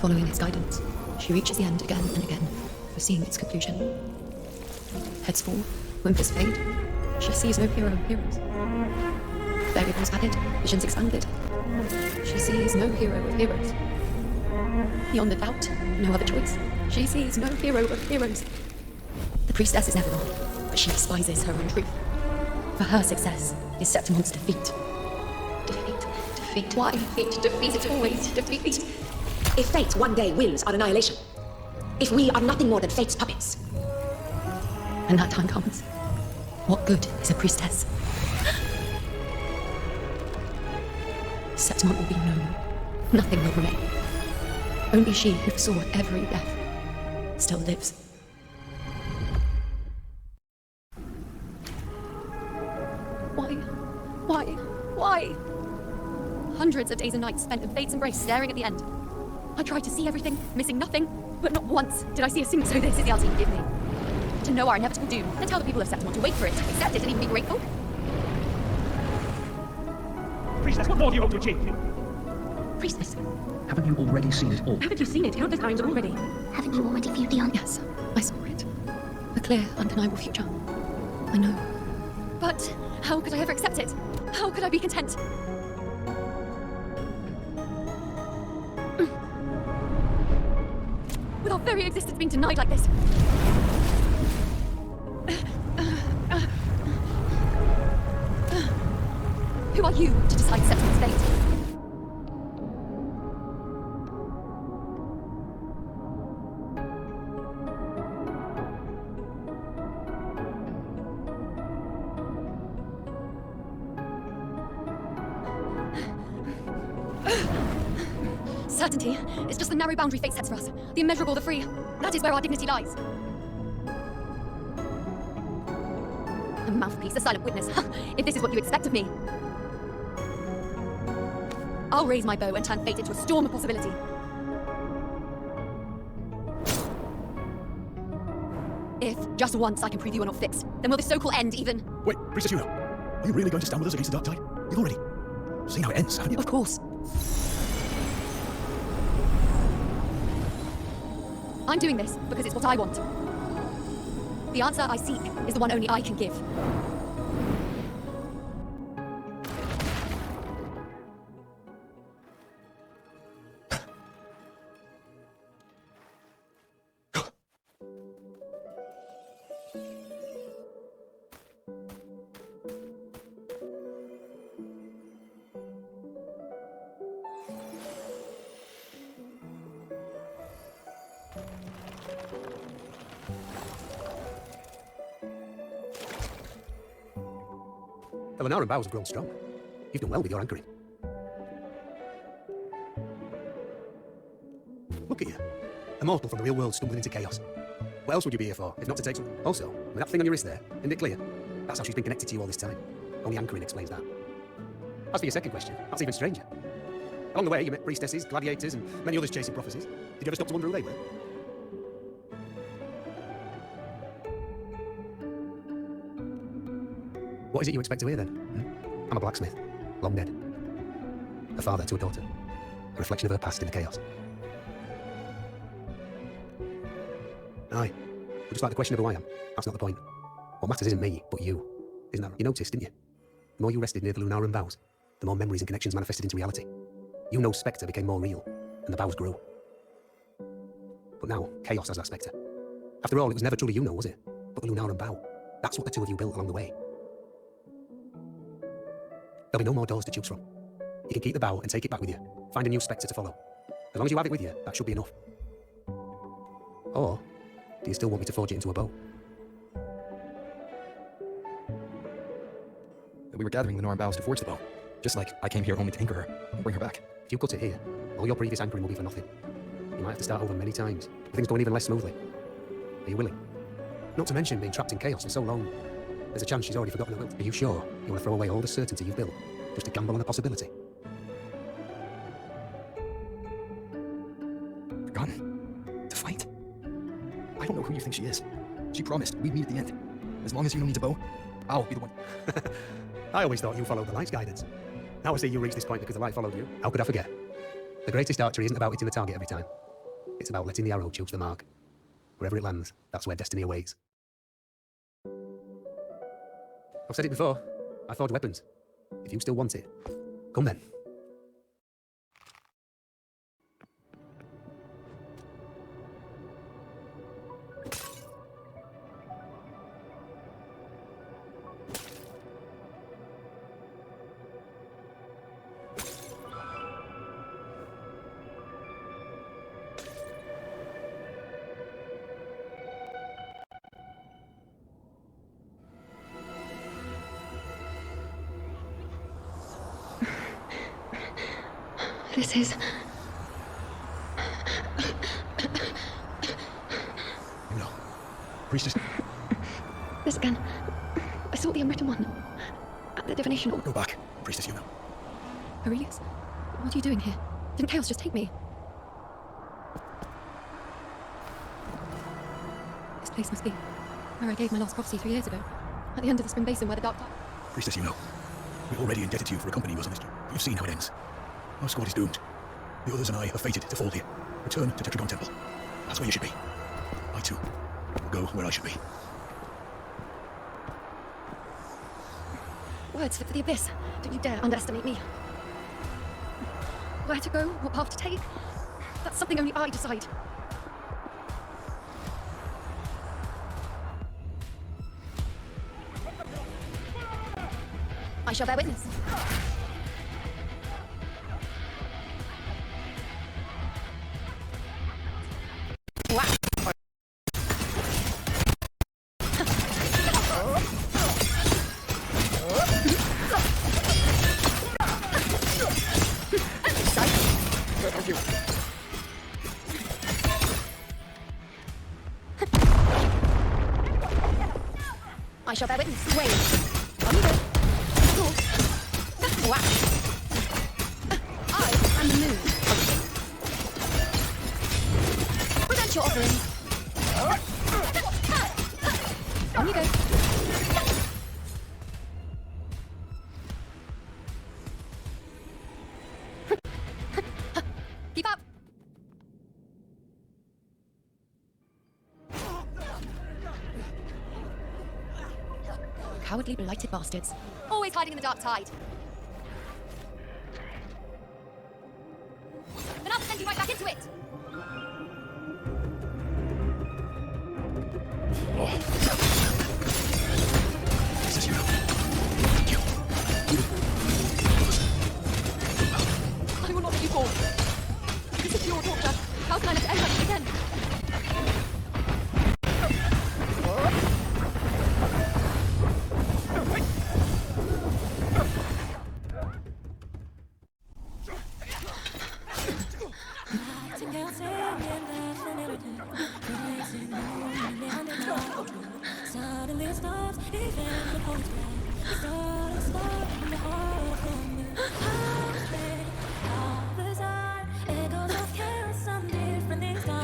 Following its guidance, she reaches the end again and again, foreseeing its conclusion. Heads fall, whimpers fade, She sees no hero of heroes. Variables added, visions expanded. She sees no hero of heroes. Beyond the doubt, no other choice. She sees no hero of heroes. The priestess is never wrong, but she despises her own truth. For her success is Сэптимонт's defeat. Defeat. Why? Defeat. It's always defeat. If fate one day wills our annihilation, if we are nothing more than fate's puppets, when that time comes, what good is a priestess? Сэптимонт will be no more. Nothing will remain. Only she who foresaw every death still lives. Why? Hundreds of days and nights spent in fate's embrace, staring at the end. I tried to see everything, missing nothing, but not once did I see a single. So this is the answer you give me. To know our inevitable doom, and tell the people of Сэптимонт to wait for it, accept it, and even be grateful. Priestess, what more do you hope to achieve? Priestess, Haven't you already seen it all? haven't you seen it countless times already? Haven't you already viewed the yes, I saw it. A clear, undeniable future. I know. But how could I ever accept it? How could I be content? With our very existence being denied like this. Who are you to decide Сэптимонт's fate? Certainty is just the narrow boundary fate sets for us. The immeasurable, the free. That is where our dignity lies. A mouthpiece, a silent witness. If this is what you expect of me. I'll raise my bow and turn fate into a storm of possibility. If, just once, I can prove you are not fixed, then will this so-called end even... Wait, Priestess Juno, are you really going to stand with us against the dark tide? You've already seen how it ends, haven't you? Of course. I'm doing this because it's what I want. The answer I seek is the one only I can give. The Lunaran bows have grown strong. You've done well with your anchoring. Look at you. A mortal from the real world stumbling into chaos. What else would you be here for, if not to take some... Also, with that thing on your wrist there, isn't it clear? That's how she's been connected to you all this time. Only anchoring explains that. As for your second question, that's even stranger. Along the way, you met priestesses, gladiators, and many others chasing prophecies. Did you ever stop to wonder who they were? What is it you expect to hear then? I'm a blacksmith, long dead. A father to a daughter. A reflection of her past in the chaos. Aye, but just like the question of who I am, that's not the point. What matters isn't me, but you. Isn't that right? You noticed, didn't you? The more you rested near the Lunaran vows, the more memories and connections manifested into reality. Yuno's spectre became more real, and the vows grew. But now, chaos has that spectre. After all, it was never truly Yuno, was it? But the Lunaran vow. That's what the two of you built along the way. There'll be no more doors to choose from. You can keep the bow and take it back with you. Find a new spectre to follow. As long as you have it with you, that should be enough. Or, do you still want me to forge it into a bow? We were gathering Lunaran boughs to forge the bow. Just like I came here only to anchor her and bring her back. If you cut it here, all your previous anchoring will be for nothing. You might have to start over many times, with things going even less smoothly. Are you willing? Not to mention being trapped in chaos for so long. There's a chance she's already forgotten her will. Are you sure you want to throw away all the certainty you've built, just to gamble on a possibility? Forgotten? To fight? I don't know who you think she is. She promised we'd meet at the end. As long as you don't need a bow, I'll be the one. I always thought you followed the light's guidance. Now I see you reached this point because the light followed you. How could I forget? The greatest archery isn't about hitting the target every time. It's about letting the arrow choose the mark. Wherever it lands, that's where destiny awaits. I've said it before. I forge weapons. If you still want it, come then. This is... No. Priestess. This again. I saw the unwritten one. At the divination hall. Go back, Priestess Yuno. Aurelius? What are you doing here? Didn't chaos just take me? This place must be where I gave my last prophecy 3 years ago. At the end of the spring basin where the dark tide... Priestess Yuno. We're already indebted to you for accompanying us on this trip. You've seen how it ends. Our squad is doomed. The others and I are fated to fall here. Return to Tetragon Temple. That's where you should be. I too will go where I should be. Words fit for the abyss. Don't you dare underestimate me. Where to go, what path to take, that's something only I decide. I shall bear witness. Wow. Thank you. I shall bear witness. Wait. On you go. Wow. I am the moon. Present your offering. On you go. Keep up. Cowardly, blighted bastards. Always hiding in the dark tide. Then I'll send you right back into it. Priestess Yuno. Thank you. I will not let you fall. This is pure torture. How can I let it end like this again?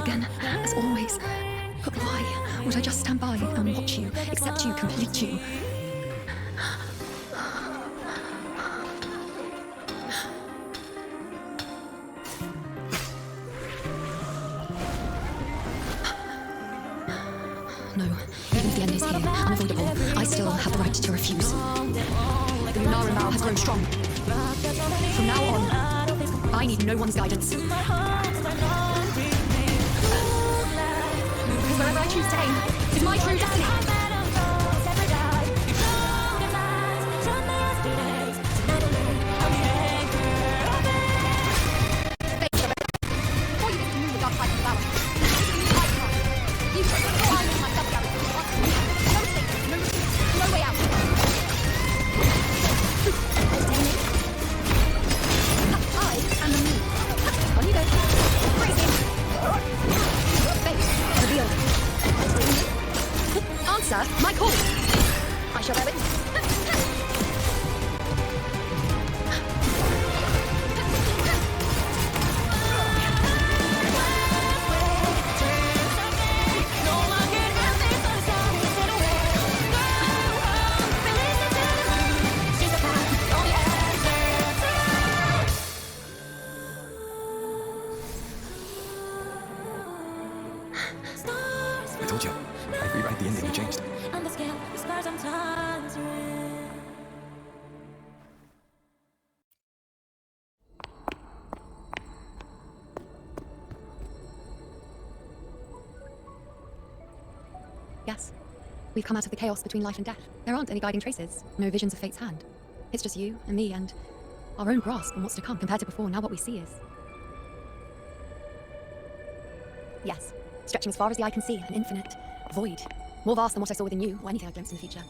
Again, as always. But why would I just stand by and watch you, accept you, complete you? No, even if the end is here, unavoidable, I still have the right to refuse. The Lunaran vow has grown strong. From now on, I need no one's guidance. Because wherever I choose to aim is my true destiny. Before you get to move the dark side of the vow, you can go on with myself down. No mistake, no way out. I am the moon. On you go. Crazy. Fate revealed. Answer my call. I shall bear witness. I told you. I rewrite the ending you changed. On the scale, the scars sometimes ring. Yes. We've come out of the chaos between life and death. There aren't any guiding traces, no visions of fate's hand. It's just you and me and our own grasp on what's to come. Compared to before, now what we see is... Yes, stretching as far as the eye can see, an infinite void. More vast than what I saw within you, or anything I glimpsed in the future.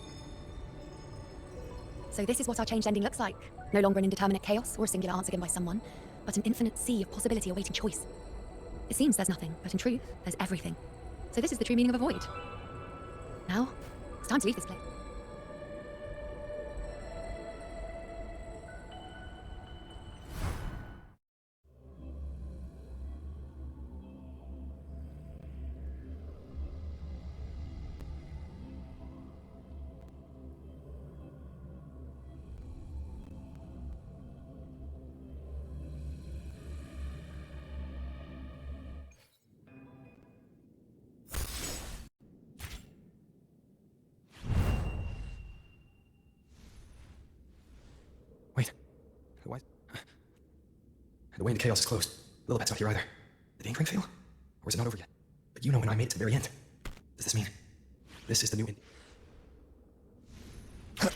So this is what our changed ending looks like. No longer an indeterminate chaos or a singular answer given by someone, but an infinite sea of possibility awaiting choice. It seems there's nothing, but in truth, there's everything. So this is the true meaning of a void. Now, it's time to leave this place. Wait. Why? The way into chaos is closed. Lilibet's not here either. Did Inkring fail? Or is it not over yet? But you know when I made it to the very end. Does this mean this is the new ending? Am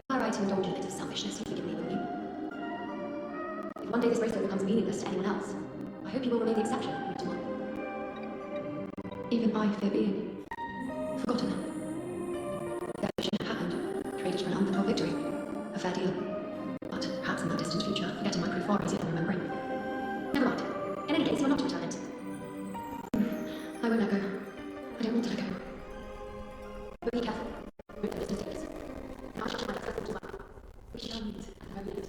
I right to indulge in a bit of selfishness? You forgive me, will you? If one day this bracelet becomes meaningless to anyone else, I hope you will remain the exception, not one. Even I fear being forgotten. That should have happened. Traded for an uncontrolled victory. A fair deal. But perhaps in that distant future, forgetting might prove far easier than remembering. Never mind. In any case, you are not to return it. I won't let go. I don't want to let go. But be careful. Make those mistakes. And I shall try to accept them as well. We shall meet at the very end.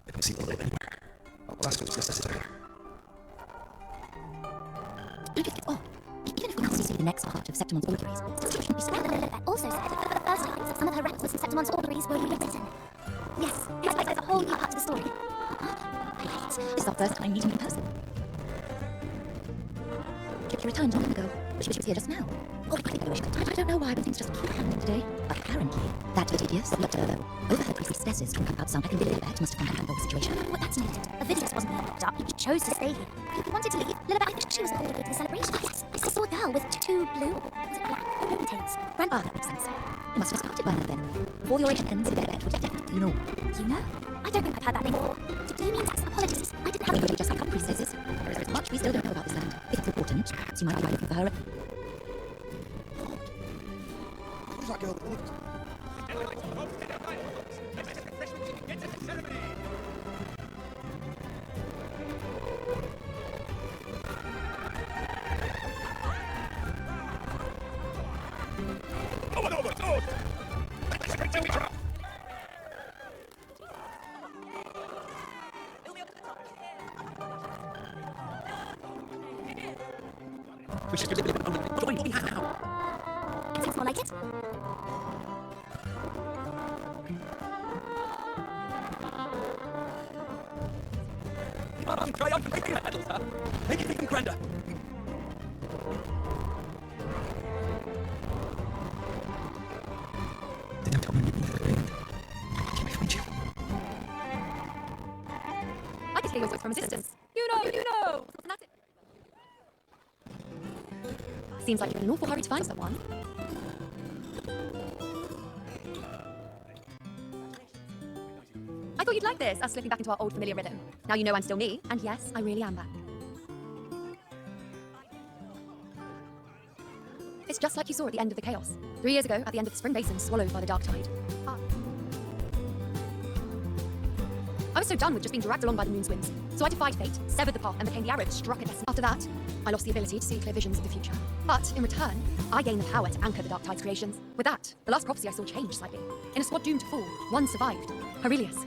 I don't see Lilibet anywhere. I'll ask him to assess it together. Don't get odd. Even if we can't see the next part of Сэптимонт's auguries, the description is Lilibet also said that for the first time, some of her records in Сэптимонт's auguries were rewritten. Yes, it's like there's a whole new part to the story. I like it. This is our first time meeting in person. She returned long ago, but she was here just now. Oh, I don't know why, but things just keep happening today. Apparently, that hideous looked overheard priestesses talk about some Lilibet must have come the whole situation. Well, that's neat. A visitor wasn't being locked up. He chose to stay here. He wanted to leave. Lilibet, I think she was all the way to the celebration. Yes, I saw a girl with two blue, was it black, ponytails. That makes sense. You must have spotted by now then. Before the oration ends, Lilibet would definitely know. You know? I don't think I've heard that name before. Do you mean that's apologies? I didn't have Everybody just become priestesses. There is much we still don't know about this land. If it's important, perhaps you might be looking for her. Who's that girl with the lips? We should join what we have now. Sounds more like it. Try on making medals, huh? Make it even grander. Did you tell me anything? Can I find you? I can hear your voice from a distance. You know! And that's it. Seems like you're in an awful hurry to find someone. I thought you'd like this, us slipping back into our old familiar rhythm. Now you know I'm still me, and yes, I really am back. It's just like you saw at the end of the chaos. 3 years ago, at the end of the spring basin, swallowed by the dark tide. I was so done with just being dragged along by the moon's winds. So I defied fate, severed the path, and became the arrow that struck at destiny. After that, I lost the ability to see clear visions of the future. But in return, I gained the power to anchor the dark tide's creations. With that, the last prophecy I saw changed slightly. In a squad doomed to fall, one survived. Aurelius.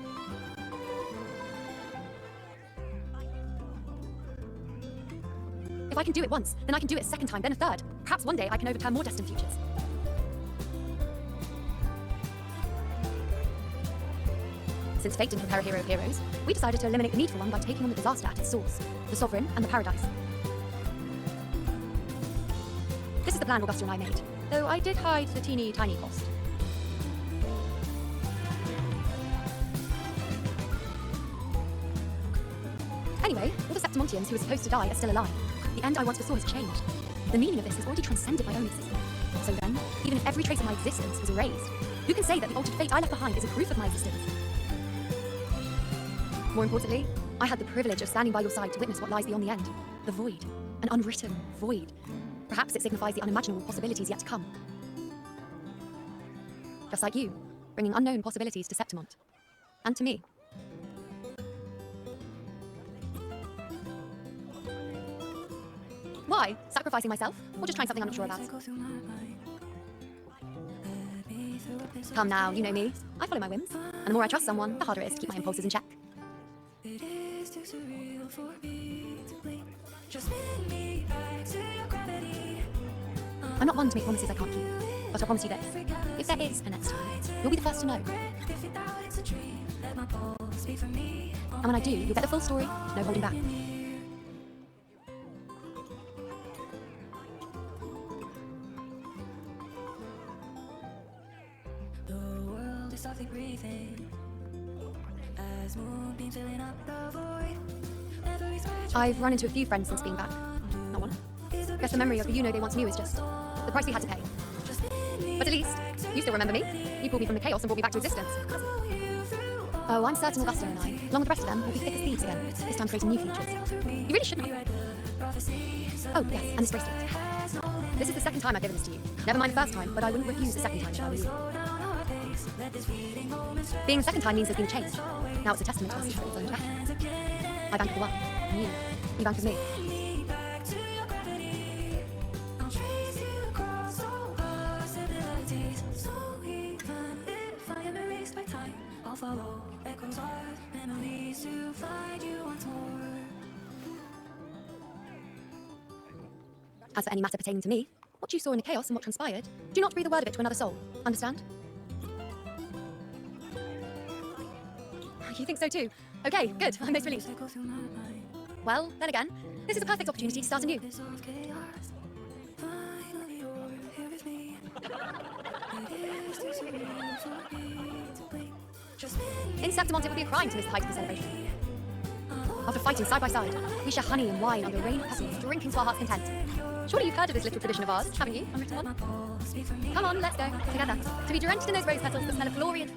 If I can do it once, then I can do it a second time, then a third. Perhaps one day I can overturn more destined futures. Since fate didn't prepare a hero of heroes, we decided to eliminate the needful one by taking on the disaster at its source, the sovereign and the paradise. This is the plan Augusta and I made, though I did hide the teeny tiny cost. Anyway, all the Septimontians who were supposed to die are still alive. The end I once foresaw has changed. The meaning of this has already transcended my own existence. So then, even if every trace of my existence was erased, who can say that the altered fate I left behind is a proof of my existence? More importantly, I had the privilege of standing by your side to witness what lies beyond the end. The void. An unwritten void. Perhaps it signifies the unimaginable possibilities yet to come. Just like you, bringing unknown possibilities to Сэптимонт. And to me. Why? Sacrificing myself? Or just trying something I'm not sure about? Come now, you know me. I follow my whims. And the more I trust someone, the harder it is to keep my impulses in check. I'm not one to make promises I can't keep. But I promise you this. If there is a next time, you'll be the first to know. And when I do, you'll get the full story, no holding back. I've run into a few friends since being back. Not one. Guess the memory of the Yuno they once knew is just the price we had to pay. But at least, you still remember me. You pulled me from the chaos and brought me back to existence. Oh, I'm certain Augusta and I, along with the rest of them, will be thick as thieves again, this time creating new futures. You really should know. Oh, yes, and this bracelet. This is the second time I've given this to you. Never mind the first time, but I wouldn't refuse the second time if I were you. Being the second time means there's been a change. Now it's a testament to us to its own death. I bank with the one, and you bank with me. As for any matter pertaining to me, what you saw in the chaos and what transpired, do not breathe a word of it to another soul. Understand? You think so too? Okay, good. I'm most relieved. Well, then again, this is a perfect opportunity to start anew. In Сэптимонт, it would be a crime to miss the height of the celebration. After fighting side by side, we share honey and wine under a rain of petals, drinking to our heart's content. Surely you've heard of this little tradition of ours, haven't you, unwritten one? Come on, let's go, together, to be drenched in those rose petals that smell of glory and...